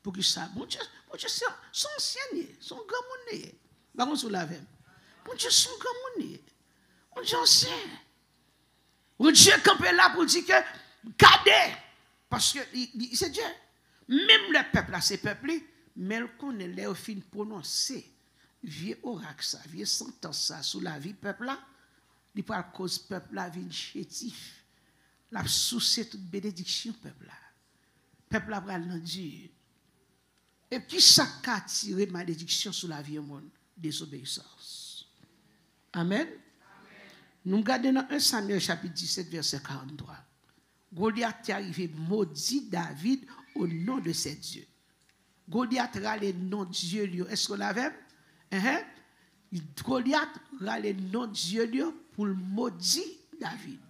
[SPEAKER 1] Pour que ça, bon Dieu, son ancien, son grand monde. Par contre, sur la veille. Bon Dieu, son grand monde. Bon Dieu, ancien. Bon Dieu, campé là pour dire que, gardez. Parce que c'est Dieu. Même le peuple là, c'est peuple, mais qu'on est là au fin prononcer. Vieux oracle ça, vieux sentence ça, sous la vie peuple là, il pas à cause peuple là, vie chétif. La soucier toute bénédiction peuple là. Peuple là, pral nan Dieu. Et qui ça a tiré malédiction sur la vie au monde? Désobéissance. Amen. Nous regardons dans 1 Samuel chapitre 17 verset 43. Goliath est arrivé maudit David au nom de ses dieux. Goliath a le nom de Dieu. Est-ce qu'on l'avait? Goliath a le nom de Dieu pour le maudit David.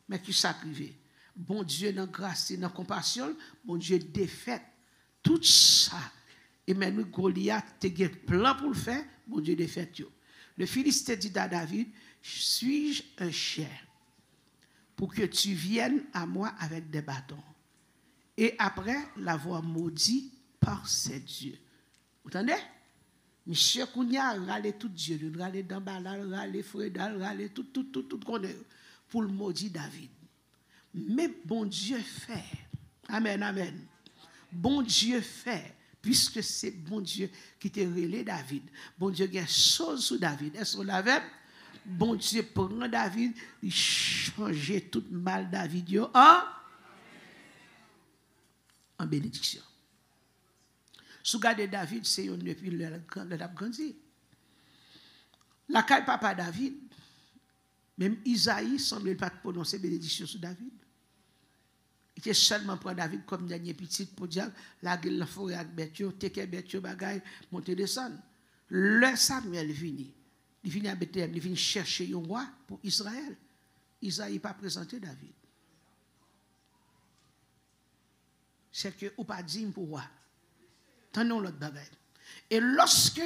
[SPEAKER 1] Mais qui s'est arrivé? Bon Dieu, dans grâce et dans compassion, bon Dieu défait tout ça. Et maintenant, Goliath a un plan pour le faire, bon Dieu défait tout. Le Philistin dit à David, suis-je un chien pour que tu viennes à moi avec des bâtons? Et après l'avoir maudit par ses dieux. Vous entendez? Monsieur Kounia râle tout Dieu, râle Dambala, râle Fredal, râle tout pour le maudit David. Mais bon Dieu fait. Amen, amen. Bon Dieu fait. Puisque c'est bon Dieu qui t'a relé David. Bon Dieu qui a chose sur David. Est-ce qu'on l'avait? Bon Dieu prend David, il change tout mal David en bénédiction. Sous garde David, c'est un depuis le grandi. La caille papa David, même Isaïe semble pas prononcer bénédiction sur David. Il était seulement pour David comme dernier petit pour dire la gueule la forêt avec Betio, teke Betio bagay, monter descendre. Le Samuel vini. Il vient à Bethléem, il vient chercher un roi pour Israël. Isaïe n'a pas présenté David. C'est que ou pas dit pour roi. Tenons l'autre bagaille. Et lorsque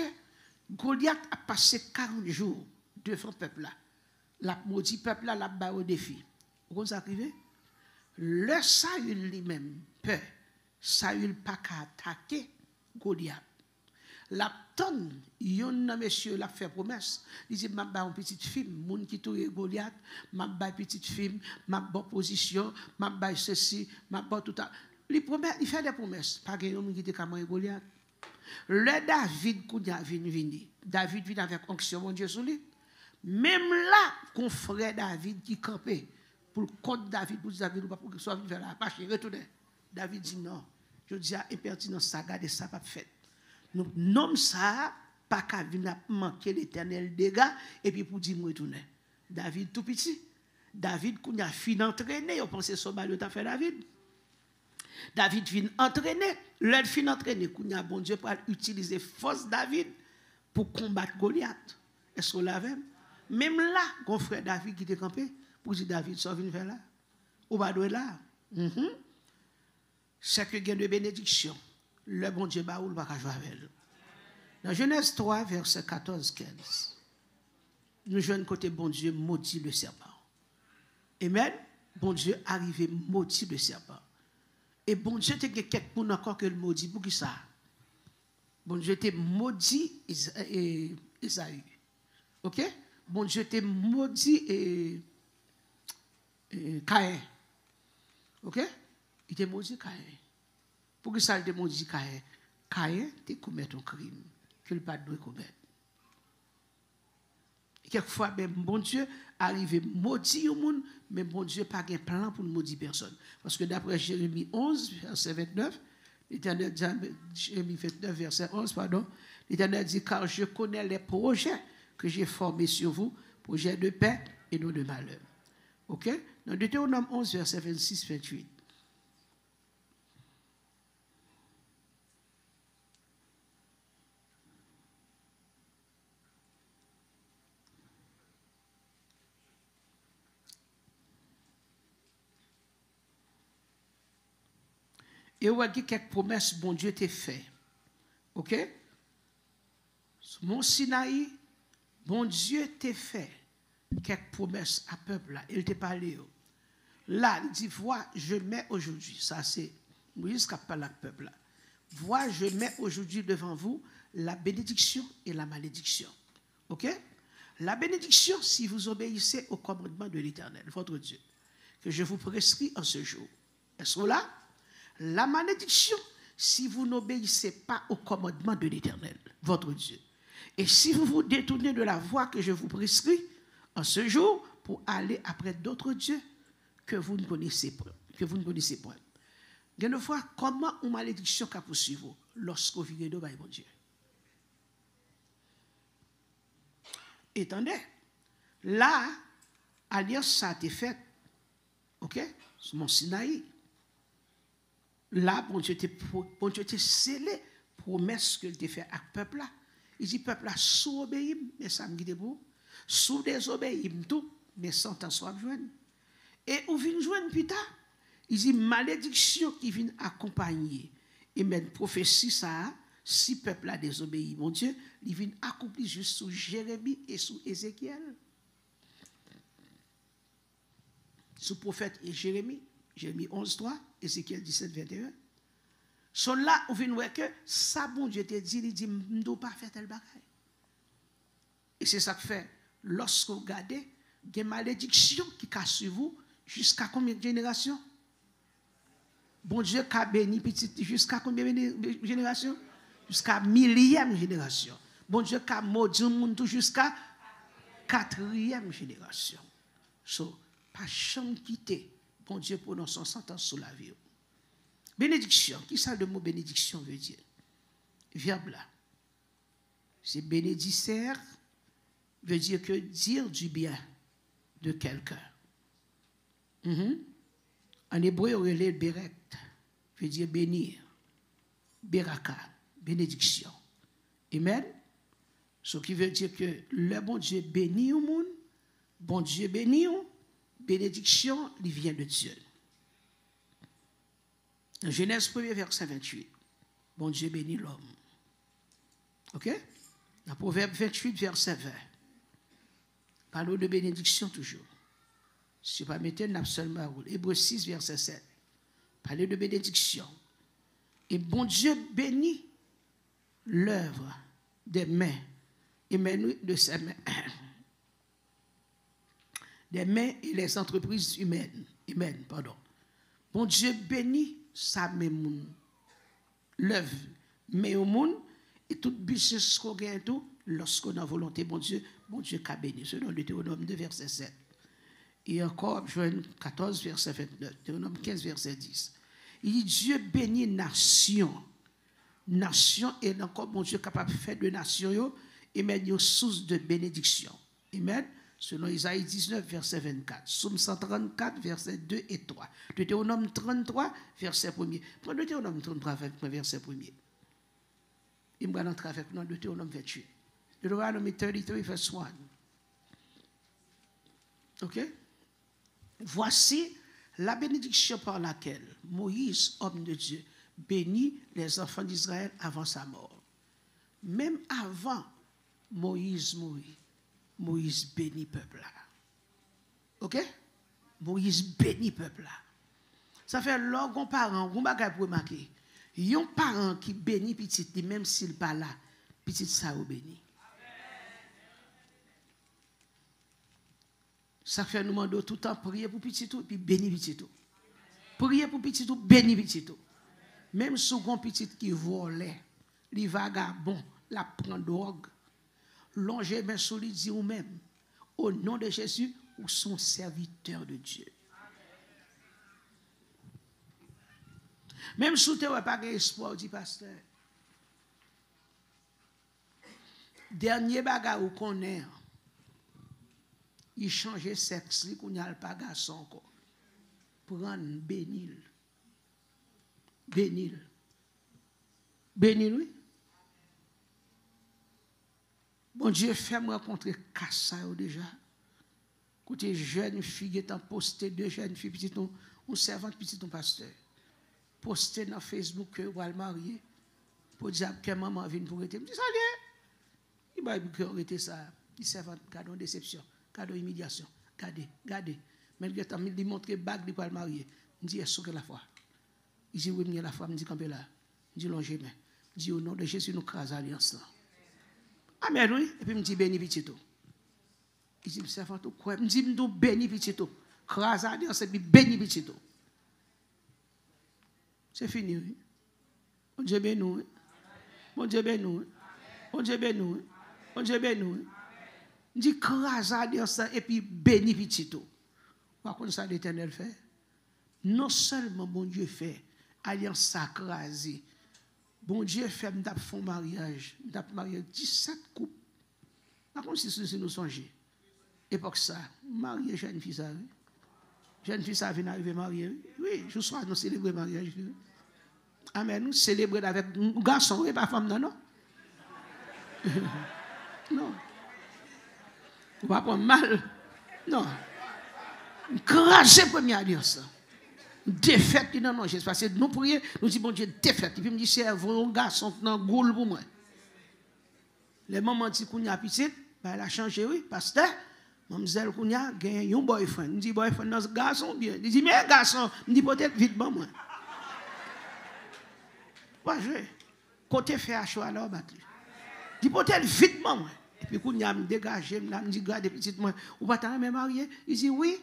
[SPEAKER 1] Goliath a passé 40 jours devant le peuple là, la maudit peuple là, la bat au défi. Vous vous arrivez? Le Saül lui-même peut, Saül pas qu'à attaquer Goliath. La tonne, yon monsieur l'a fait promesse. Il dit m'a ba une petite fille, moun qui touye Goliath, m'a ba petite fille, m'a bonne position, m'a ba ceci, m'a ba tout ça. Il promet, il fait des promesses. Pas que yon qui te kamay Goliath. Le David kounya vini. David vient avec onction mon Dieu sur lui. Même là, qu'on frère David qui campait pour le compte David, pour David, pour qu'il soit venu vers la pâche, il retourne. David dit non. Je dis à impertinence, ça garde ça pas fait. Nous nomme ça, pas qu'à venir manquer l'éternel dégâts, et puis pour dire retourner. David tout petit. David, qu'on a fini d'entraîner, on pensait que son t'a fait David. David vient entraîner. L'autre fin entraîner, qu'on a bon Dieu pour utiliser force David pour combattre Goliath. Est-ce qu'on l'avait? Même là, mon frère David qui était campé, pour dire David, ça vient vers là. Ou pas de là. C'est que gain de bénédiction. Le bon Dieu va ou pas jouer avec elle. Dans Genèse 3, verset 14-15, nous jouons côté bon Dieu maudit le serpent. Amen. Bon Dieu arrivé maudit le serpent. Et bon Dieu te quelqu'un pour encore que le maudit pour qui ça? Bon Dieu te maudit Isaïe. OK? Bon Dieu te maudit Caïn. OK? Il te maudit Caïn. Pour que ça il te maudit Caïn? Caïn te commet un crime qu'il pas doit commettre. Quelquefois, même bon Dieu arrive maudire au monde, mais bon Dieu pas un plan pour maudire personne. Parce que d'après Jérémie 11, verset 29, l'Éternel dit, Jérémie 29, verset 11, pardon, l'Éternel dit, car je connais les projets que j'ai formés sur vous, projets de paix et non de malheur. OK? Dans Deutéronome 11, verset 26, 28. Et on a dit quelques promesses, bon Dieu t'a fait. OK? Sur Mont Sinaï, bon Dieu t'a fait quelques promesses à peuple là. Il t'a parlé. Là, il dit, vois, je mets aujourd'hui, ça c'est Moïse qui a parlé à peuple là. Vois, je mets aujourd'hui devant vous la bénédiction et la malédiction. OK? La bénédiction, si vous obéissez au commandement de l'Éternel, votre Dieu, que je vous prescris en ce jour. Est-ce que là? La malédiction, si vous n'obéissez pas au commandement de l'Éternel, votre Dieu. Et si vous vous détournez de la voie que je vous prescris en ce jour pour aller après d'autres dieux que vous ne connaissez pas. Il y a une fois, comment une malédiction qu'a poursuivi lorsque vous vivez de mon Dieu? Attendez, là, alliance ça a été faite, OK, sur Mont Sinaï. Là, bon Dieu t'a scellé promesse qu'il t'a fait à ce peuple-là. Il dit, peuple là, sous obéir, mais ça me guide pour. Sous désobéir, tout, mais sans t'en soit joindre. Et où vient joindre plus tard? Il dit, malédiction qui vient accompagner. Et même prophétie, ça, si peuple a désobéi, mon Dieu, il vient accomplir juste sous Jérémie et sous Ézéchiel. Sous prophète et Jérémie 11, 3, Ézéchiel 17, 21. Sont là, on vient voir que ça, bon Dieu te dit, il dit, je ne dois pas faire tel bagage. Et c'est ça que fait, lorsque vous regardez, des malédictions qui cassent sur vous, jusqu'à combien de générations? Bon Dieu a béni petit jusqu'à combien de générations? Jusqu'à millième génération. Bon Dieu a maudit le monde jusqu'à quatrième génération. So, pas jamais quitter. Bon Dieu prononce son sentence sur la vie. Bénédiction. Qui ça le mot bénédiction veut dire? Verbe là. C'est bénédicere, veut dire que dire du bien de quelqu'un. En hébreu, on relève béret, veut dire bénir. Beraka, bénédiction. Amen. Ce qui veut dire que le bon Dieu bénit au monde, bon Dieu bénit, bénédiction, il vient de Dieu. Dans Genèse 1er, verset 28, bon Dieu bénit l'homme. OK? Dans Proverbe 28, verset 20, parlons de bénédiction toujours. Si je ne pas mettre seulement Hébreu 6, verset 7, parlez de bénédiction. Et bon Dieu bénit l'œuvre des mains, et de ses mains, des mains et les entreprises humaines. Pardon. Bon Dieu bénit sa main, l'œuvre, mais au monde, et tout business qu'on gagne tout, lorsqu'on a volonté, bon Dieu qu'a béni. Selon Deutéronome 2, verset 7. Et encore, Joël 14, verset 29, Deutéronome 15, verset 10. Il dit, Dieu bénit nation. Nation, et encore, bon Dieu capable de faire de nation, et mettre une source de bénédiction. Amen. Selon Isaïe 19, verset 24. Somme 134, verset 2 et 3. Deutéronome 33, verset 1er. Prends Deutéronome 33, verset 1er. Il va entrer avec nous Deutéronome 28. Deutéronome 33, verset 1. OK? Voici la bénédiction par laquelle Moïse, homme de Dieu, bénit les enfants d'Israël avant sa mort. Même avant Moïse mourit, Moïse bénit peuple là. OK? Moïse bénit peuple là. Ça fait longtemps parents, on bagay pour remarquer. Yon parent qui bénit petit, même s'il pas là, petit ça ou béni. Ça fait nous demander tout le temps prier pour petit tout, puis bénir petit tout. Prier pour petit tout, bénir petit tout. Même si on petit qui volait, les vagabonds, la prend drogue, longer mes solides dit ou même, au nom de Jésus, ou sont serviteurs de Dieu. Même si tu n'as pas d'espoir, dit pasteur. Dernier bagarre ou qu'on est, il change sexe, il n'y a pas garçon encore. Prendre bénil. Bénil. Bénil, oui. Bon Dieu, fais-moi rencontrer Kassa déjà. Côté jeune fille, étant posté deux jeunes filles, petit on servante, petit ton pasteur. Posté dans Facebook que vous allez marier. Pour dire que maman vient pour être. Je dis, salut. Il va arrêter ça. Il servante, cadeau déception, cadeau humiliation. Gardez. Malgré tout, il montre bague pour le marier. Je dis, est-ce que la foi? Il dit, oui, mais la foi. Je dis, quand là. Je dis, longez, mais. Je dis, au nom de Jésus, nous crasons l'alliance là. Amen, oui. Et puis, je dis, béni petit tout. Il dit, servant tout quoi? Je dis, béni petit tout. Crasons l'alliance et puis béni petit tout. C'est fini, oui. Bon Dieu béni nous. Bon Dieu béni nous. Bon Dieu béni nous. Bon Dieu béni nous. Je dis, crasons l'alliance et puis béni petit tout. Par contre, ça l'Éternel fait. Non seulement bon Dieu fait alliance sacrée, bon Dieu fait m'dap font mariage, m'dap marié 17 couples. Par contre, si nous songeons, époque ça, marié jeune fille ça, oui. Jeune fille ça vient arriver mariée, oui, je sois nous célébrer mariage. Amen, nous célébrer avec un garçon et pas femme non. Non. On va prendre mal. Non. Craser première alliance. Défaite non non Jésus parce que nous prions nous dit bon Dieu défaite et puis me dit c'est un garçon dans goule pour moi. Les moments dit qu'on y a petite ben elle a changé oui pasteur mademoiselle qu'on y a gagné un boyfriend me dit boyfriend dans garçon bien il dit mais garçon me dit peut-être vite bon moi. Pas jouer côté fait à choix alors battu. Dit peut-être vite moi et puis qu'on y a me dégager me dit garde petite moi ou pas t'en même marié il dit oui.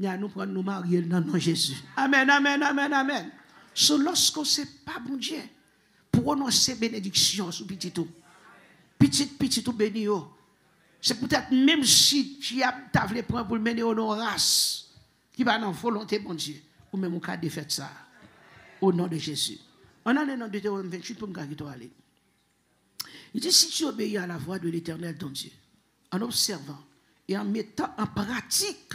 [SPEAKER 1] Nous prenons nous marier dans le nom de Jésus. Amen, amen, amen, amen. So, lorsqu'on ne sait pas, bon Dieu, prononcer bénédiction sur petit tout. Petit tout béni. C'est peut-être même si tu as voulu prendre pour le mener au race, qui va dans la volonté, bon Dieu, ou même au cas de faire ça. Au nom de Jésus. On en est dans Deutéronome 28 pour me aller. Il dit, si tu obéis à la voix de l'Éternel, ton Dieu, en observant et en mettant en pratique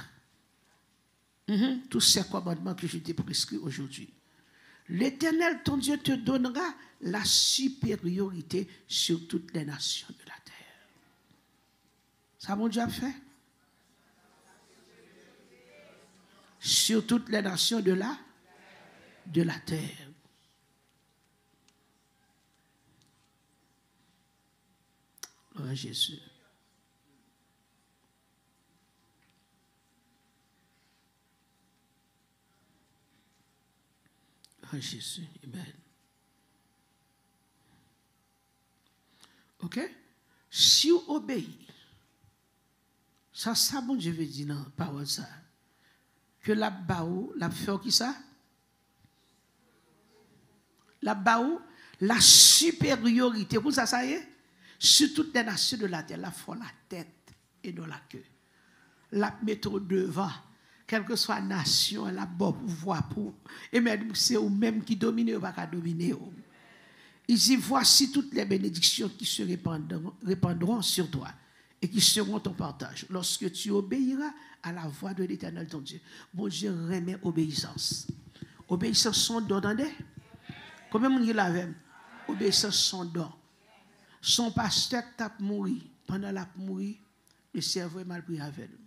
[SPEAKER 1] tous ces commandements que je t'ai prescrits aujourd'hui. L'Éternel, ton Dieu, te donnera la supériorité sur toutes les nations de la terre. Ça, mon Dieu a fait? Sur toutes les nations de la terre. Oh Jésus. Jésus, amen. Ok? Si vous obéissez, ça, bon Dieu veut dire dans la parole ça. Que la baou, la fait qui ça? La baou, la supériorité, pour ça, ça y est, sur toutes les nations de la terre, la font la tête et non la queue. La mettre devant. Quelle que soit la nation, la bonne pouvoir pour. Et même c'est eux-mêmes qui dominent, ou pas dominer. Il dit, voici toutes les bénédictions qui se répandront sur toi et qui seront ton partage. Lorsque tu obéiras à la voix de l'Éternel ton Dieu. Bon Dieu remet obéissance. Obéissance son don, entendez? Combien de monde l'avait? Obéissance son don. Son pasteur tape mourir. Pendant la mourir, le cerveau est mal pris avec lui.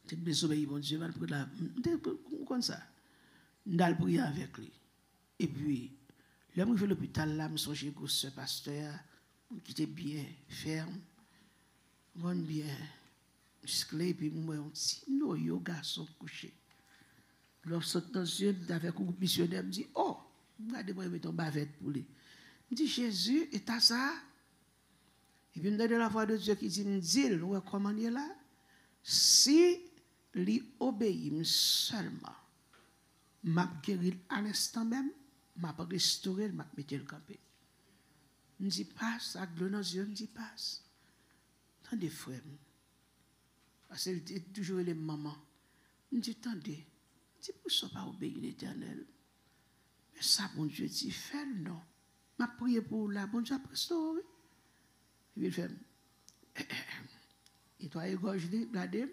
[SPEAKER 1] Tu désobéis, bon Dieu, comme ça. Nous prier avec lui. Et puis, l'homme qui fait l'hôpital, là, je songe que ce pasteur, qui était bien ferme, bien musclé, et puis moi, on dit, non, il y a un garçon couché. Lorsque dans yeux, avec un missionnaire, me dit, oh, regardez-moi, mettons bavette pour lui. Je dis, Jésus, et à ça? Et puis, je me donne la voix de Dieu qui dit, me dit, comment il est là? Si li obéit seulement, m'a guéri à l'instant même, m'a restauré, m'a mis le campé. Je dis passe, avec l'eau dans les yeux, je dis passe. Attendez, frère. Parce qu'elle dit toujours les mamans. Je dis, attendez, je dis, pourquoi pas obéir l'Éternel? Mais ça, bon Dieu dit, fais le non. M'a prié pour la, bon Dieu a restauré. Il fait, et toi, il gorge lui, bladé.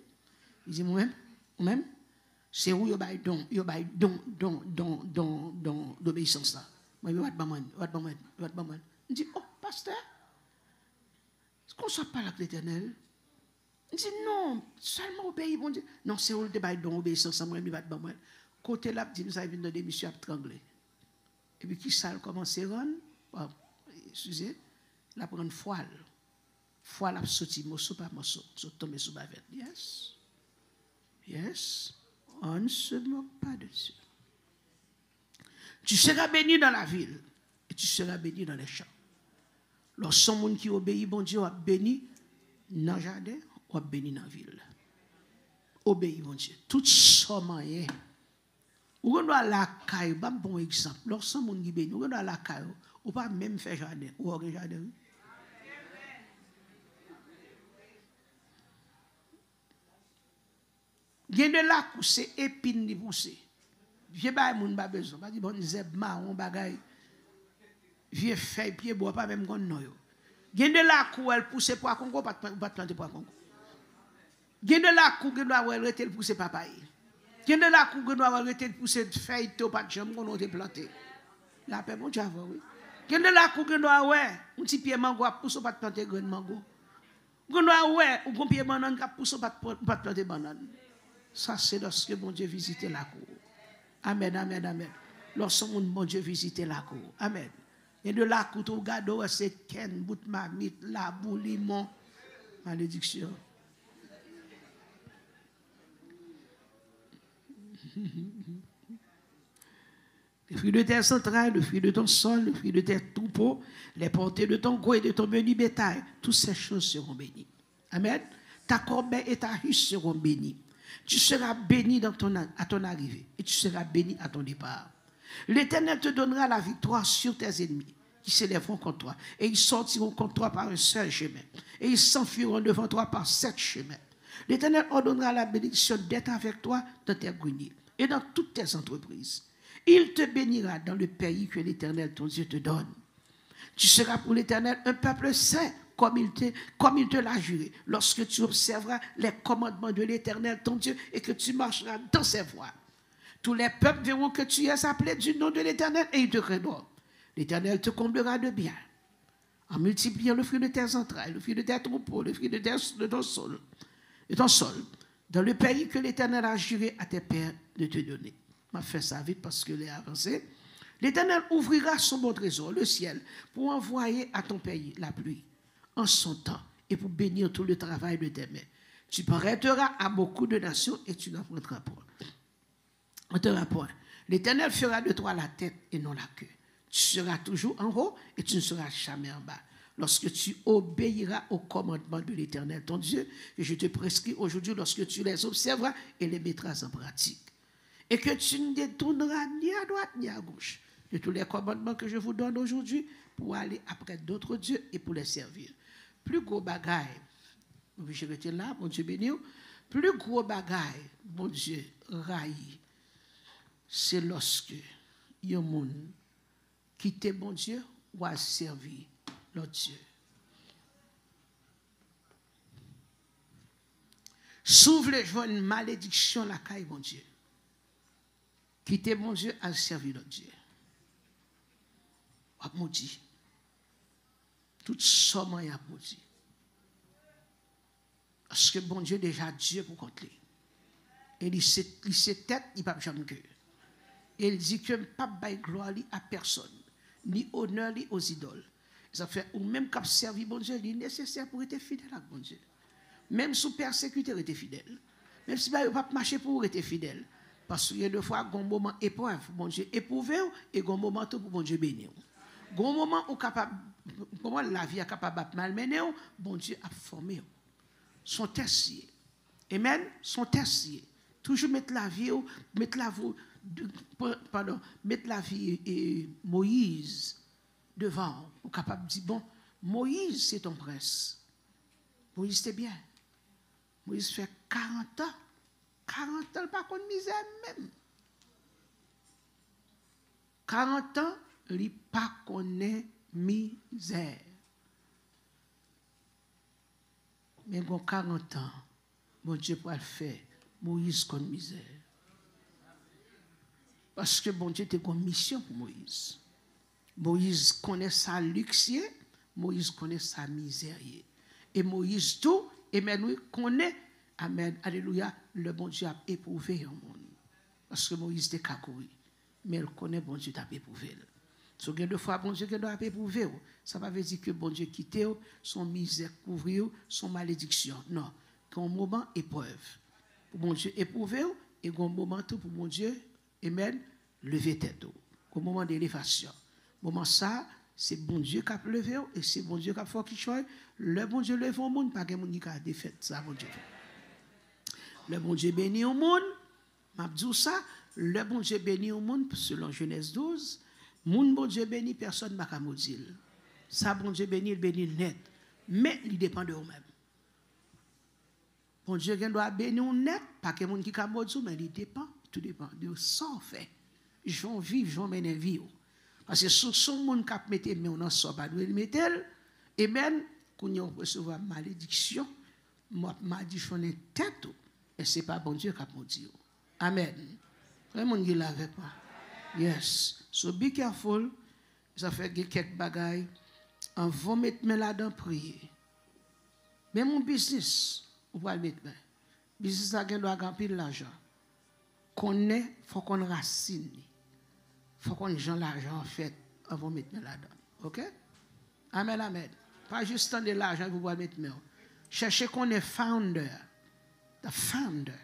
[SPEAKER 1] Il dit, moi-même, c'est où il y a don d'obéissance là. Moi, je vais te demander. Il dit, oh, pasteur, est-ce qu'on ne soit pas avec l'Éternel? Il dit, non, seulement obéir, bon Dieu. Non, c'est où le débat d'obéissance, moi, je vais te demander. Côté là, il dit, nous avons une des missions à trangler. Et puis, qui ça commence à rendre? Excusez, la prendre foile. Foile a sauté, morceau par morceau, tomber sous ma vête. Yes. Yes. On ne se moque pas de Dieu. Tu seras béni dans la ville et tu seras béni dans les champs. Lorsqu'un monde qui obéit, bon Dieu, a béni dans le jardin ou a béni dans la ville. Obéis, bon Dieu. Tout ça, moyen. Ou on doit la caille, un bon exemple. Lorsqu'un monde qui béni, on doit la caille, ou pas même faire jardin, ou un jardin. Gen de la kou c'est épine li pousse. Vieux bay moun ba besoin. Pas di bon zeb marron bagay. Vieux feuille pied bois pas même gon non yo. Gen de la kou elle pousse pois kongo pas planter pois kongo. Gen de la kou gen doit elle rete pousse papaye. Gen de la kou gen doit rete pousse feuille to pas jambe qu'on te planter. La paix bon Dieu oui. Gen de la kou gen doit ouais, un petit pied mango pousse pas planter grain mango. Gen doit ouais, ou gon pied banane ka pousse pas planter banane. Ça, c'est lorsque mon Dieu visite la cour. Amen, amen, amen. Lorsque mon Dieu visite la cour. Amen. Et de la cour, tu regardes, c'est ken, bout marmite, la boue, limon. Malédiction. Les fruits de tes entrailles, le fruit de ton sol, le fruit de tes troupeaux, les portées de ton gros et de ton menu bétail, toutes ces choses seront bénies. Amen. Ta corbeille et ta riche seront bénies. Tu seras béni à ton arrivée et tu seras béni à ton départ. L'Éternel te donnera la victoire sur tes ennemis qui s'élèveront contre toi. Et ils sortiront contre toi par un seul chemin. Et ils s'enfuiront devant toi par 7 chemins. L'Éternel ordonnera la bénédiction d'être avec toi dans tes greniers et dans toutes tes entreprises. Il te bénira dans le pays que l'Éternel, ton Dieu, te donne. Tu seras pour l'Éternel un peuple saint, comme il te l'a juré, lorsque tu observeras les commandements de l'Éternel, ton Dieu, et que tu marcheras dans ses voies. Tous les peuples verront que tu es appelé du nom de l'Éternel et ils te craindront. L'Éternel te comblera de bien, en multipliant le fruit de tes entrailles, le fruit de tes troupeaux, le fruit de ton sol, dans le pays que l'Éternel a juré à tes pères de te donner. Je vais faire ça vite parce que l'est avancé. L'Éternel ouvrira son bon trésor, le ciel, pour envoyer à ton pays la pluie en son temps et pour bénir tout le travail de tes mains. Tu prêteras à beaucoup de nations et tu n'en prendras point. L'Éternel fera de toi la tête et non la queue. Tu seras toujours en haut et tu ne seras jamais en bas. Lorsque tu obéiras aux commandements de l'Éternel, ton Dieu, et je te prescris aujourd'hui lorsque tu les observeras et les mettras en pratique. Et que tu ne détourneras ni à droite ni à gauche de tous les commandements que je vous donne aujourd'hui pour aller après d'autres dieux et pour les servir. Plus gros bagaille, je retiens là, mon Dieu béni, plus gros bagaille, mon Dieu, raille, c'est lorsque il y a un monde qui quitte mon Dieu ou a servi l'autre Dieu. S'ouvre je vois une malédiction la caille, mon Dieu. Quitter mon Dieu à servir l'autre Dieu. On maudit. Tout ça, moi, il a maudit. Parce que bon Dieu déjà Dieu pour compter. Et il sait tête, il ne peut pas jamais cœur. Et il dit que pas de gloire à personne, ni honneur aux idoles. Ça fait, ou même quand servir bon Dieu, il est nécessaire pour être fidèle à bon Dieu. Même sous persécuté, il était fidèle. Même si il ne va pas marcher pour être fidèle. Parce qu'il y a deux fois, il y a un moment épreuve, bon Dieu éprouvé, et il y a un moment pour bon Dieu bénir. Il y a un moment où comment la vie est capable de malmener, bon Dieu a formé son tessier. Amen. Son test. Toujours mettre la vie, mettre la vie Moïse devant. Ou capable de dire, bon, Moïse, c'est ton prince. Moïse, c'est bien. Moïse fait 40 ans. 40 ans, pas contre misère même. 40 ans, il pas connaît misère. Mais quand 40 ans, bon Dieu peut le faire. Moïse connaît misère. Parce que bon Dieu était une mission pour Moïse. Moïse connaît sa luxier, Moïse connaît sa misère. Et Moïse tout, et maintenant connaît, amen, alléluia, le bon Dieu a éprouvé le monde. Parce que Moïse était cacouri. Mais il connaît bon Dieu t'a éprouvé. So, deux fois, bon Dieu qui doit éprouver. Ça ne veut pas dire que bon Dieu quitte, son misère couvrir, son malédiction. Non. Quand un moment épreuve. Pour bon Dieu éprouver, et un moment tout pour bon Dieu, amen, lever tête. Au moment d'élévation. Moment ça, c'est bon Dieu qui a levé, et c'est bon Dieu qui a fait quelque chose. Le bon Dieu lève au monde, pas que mon qui a défait ça, bon Dieu. Le bon Dieu bénit au monde, m'a dit ça, le bon Dieu bénit au monde, selon Genèse 12. Moun bon Dieu béni, personne n'a qu'à maudire. Ça, bon Dieu béni, il bénit net. Mais il dépend de vous-même. Bon Dieu doit bénir net, pas que moun qui a maudit, mais il dépend, tout dépend de ça fait. Je vais vivre, je vais mener vie. Parce que si son monde qui a mis mes mains dans son pas doit mettre, et même quand on recevoir malédiction, malédiction est tête, et ce n'est pas bon Dieu qui a maudit. Amen. Tout le monde qui l'avait pas. Yes. So be careful. Ça fait quelques bagailles. On va mettre là-dedans prier. Mais mon business, on va le mettre. Business, ça doit gagner de l'argent. Il faut qu'on racine. Il faut qu'on ait l'argent en fait. On va mettre là-dedans. OK? Amen, amen. Pas juste de l'argent, vous pouvez mettre. Cherchez qu'on est founder. The founder.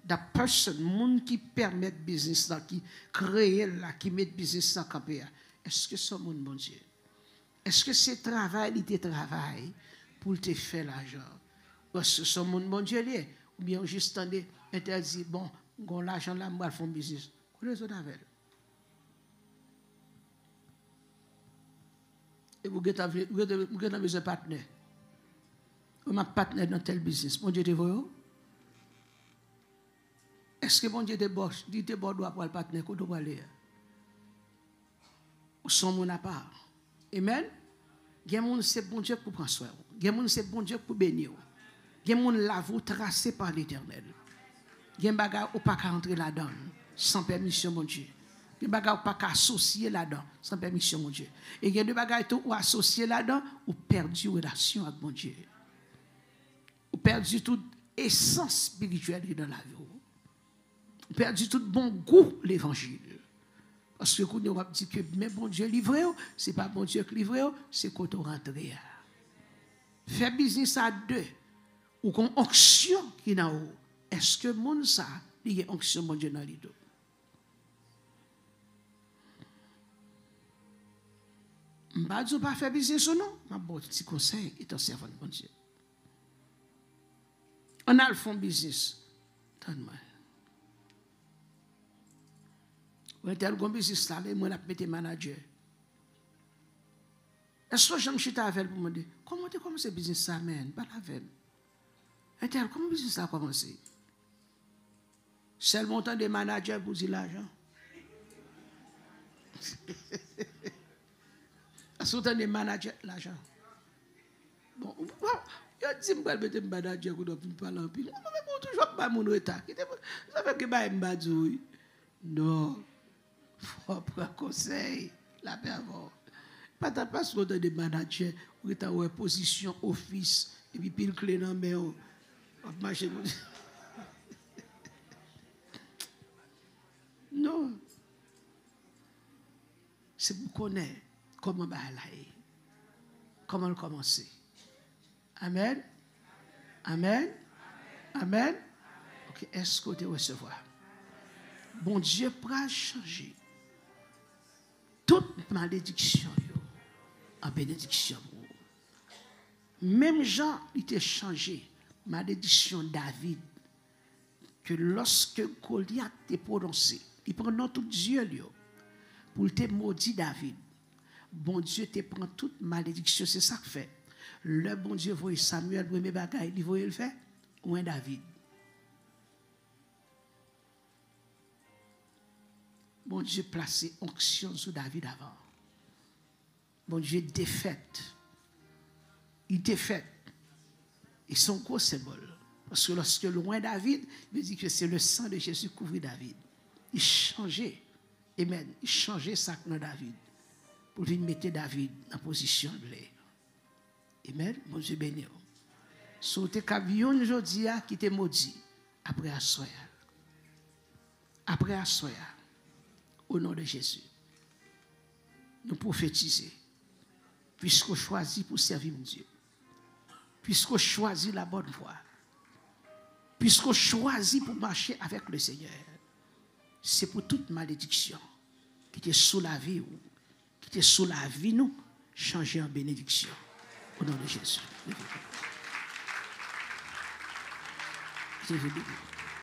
[SPEAKER 1] The person, monde qui permet business là, qui crée là, qui met business dans camper. Est-ce que c'est mon bon Dieu? Est-ce que c'est travail, il te travaille pour te faire l'argent? Est-ce que c'est mon bon Dieu là? Ou bien juste interdit, bon, on l'argent là, moi, faire business. Qu'est-ce que vous avez? Et vous avez besoin de partenaire. Vous avez un partenaire dans tel business. Mon Dieu te voit. Est-ce que bon Dieu te bosse? Dit te bon doit pour le partenaire qu'on doit aller. Ou son mon à part. Amen. Gen moun c'est bon Dieu pour prendre soin. Gen moun c'est bon Dieu pour bénir. Gen moun la vous tracé par l'Éternel. Gen baga ou pas qu'à entrer là-dedans sans permission mon Dieu. Gen baga ou pas qu'à associer là-dedans sans permission mon Dieu. Et gen de baga tout ou associer là-dedans ou perdu relation avec mon Dieu. Ou perdu toute essence spirituelle dans la vie. Perdu tout bon goût l'évangile. Parce que quand on va dire que mais bon Dieu livré, ce n'est pas bon Dieu qui livré, c'est quand on rentre. Faire business à deux, ou qu'on onction qui n'a haut. Est-ce que mon ça, il y a onction bon Dieu dans les deux? Je ne vais pas faire business ou non, je vais un petit conseil et un servant de bon Dieu. On a le fond business. Donne-moi. Ou tel gon business là, moi la mettre manager. Est-ce que j'aime chita avec pour me dire comment tu commences ce business ça man, pas avec. Et tel comment business ça commencé? Seul montant de manager pour dire l'argent. Est-ce que de manager l'argent? Bon, il dit me mettre manager pour nous parler en pile. Mais bon toujours pas mon état. Ça fait que ba m'badou. Non. Faut prendre conseil, la paix avant. Pas ta place de manager, ou tu as une position office, et puis pile clé dans la main, marcher. Non. C'est pour connaître comment aller, comment commencer. Amen. Amen. Amen. Ok, est-ce que tu recevoir? Bon Dieu pourra changer toute malédiction en bénédiction. Même Jean, il était changé. Malédiction David que lorsque Goliath est prononcé, il prend dans tout Dieu pour te maudit David. Bon Dieu te prend toute malédiction, c'est ça que fait. Le bon Dieu voit Samuel, premier bagaille, il voit le faire, ou un David. Bon Dieu placé onction sur David avant. Bon Dieu défaite. Il défaite. Et son gros symbole. Parce que lorsque loin David, il dit que c'est le sang de Jésus qui couvrit David. Il changeait. Amen. Il changeait ça dans David. Pour lui mettre David en position de l'air. Amen. Mon Dieu béni. Sauter camion aujourd'hui qui te maudit. Après assoya. Après assoya. Au nom de Jésus. Nous prophétisons. Puisqu'on choisit pour servir mon Dieu. Puisqu'on choisit la bonne voie. Puisqu'on choisit pour marcher avec le Seigneur. C'est pour toute malédiction qui est sous la vie, qui est sous la vie, nous, changer en bénédiction. Au nom de Jésus. Je vous bénis.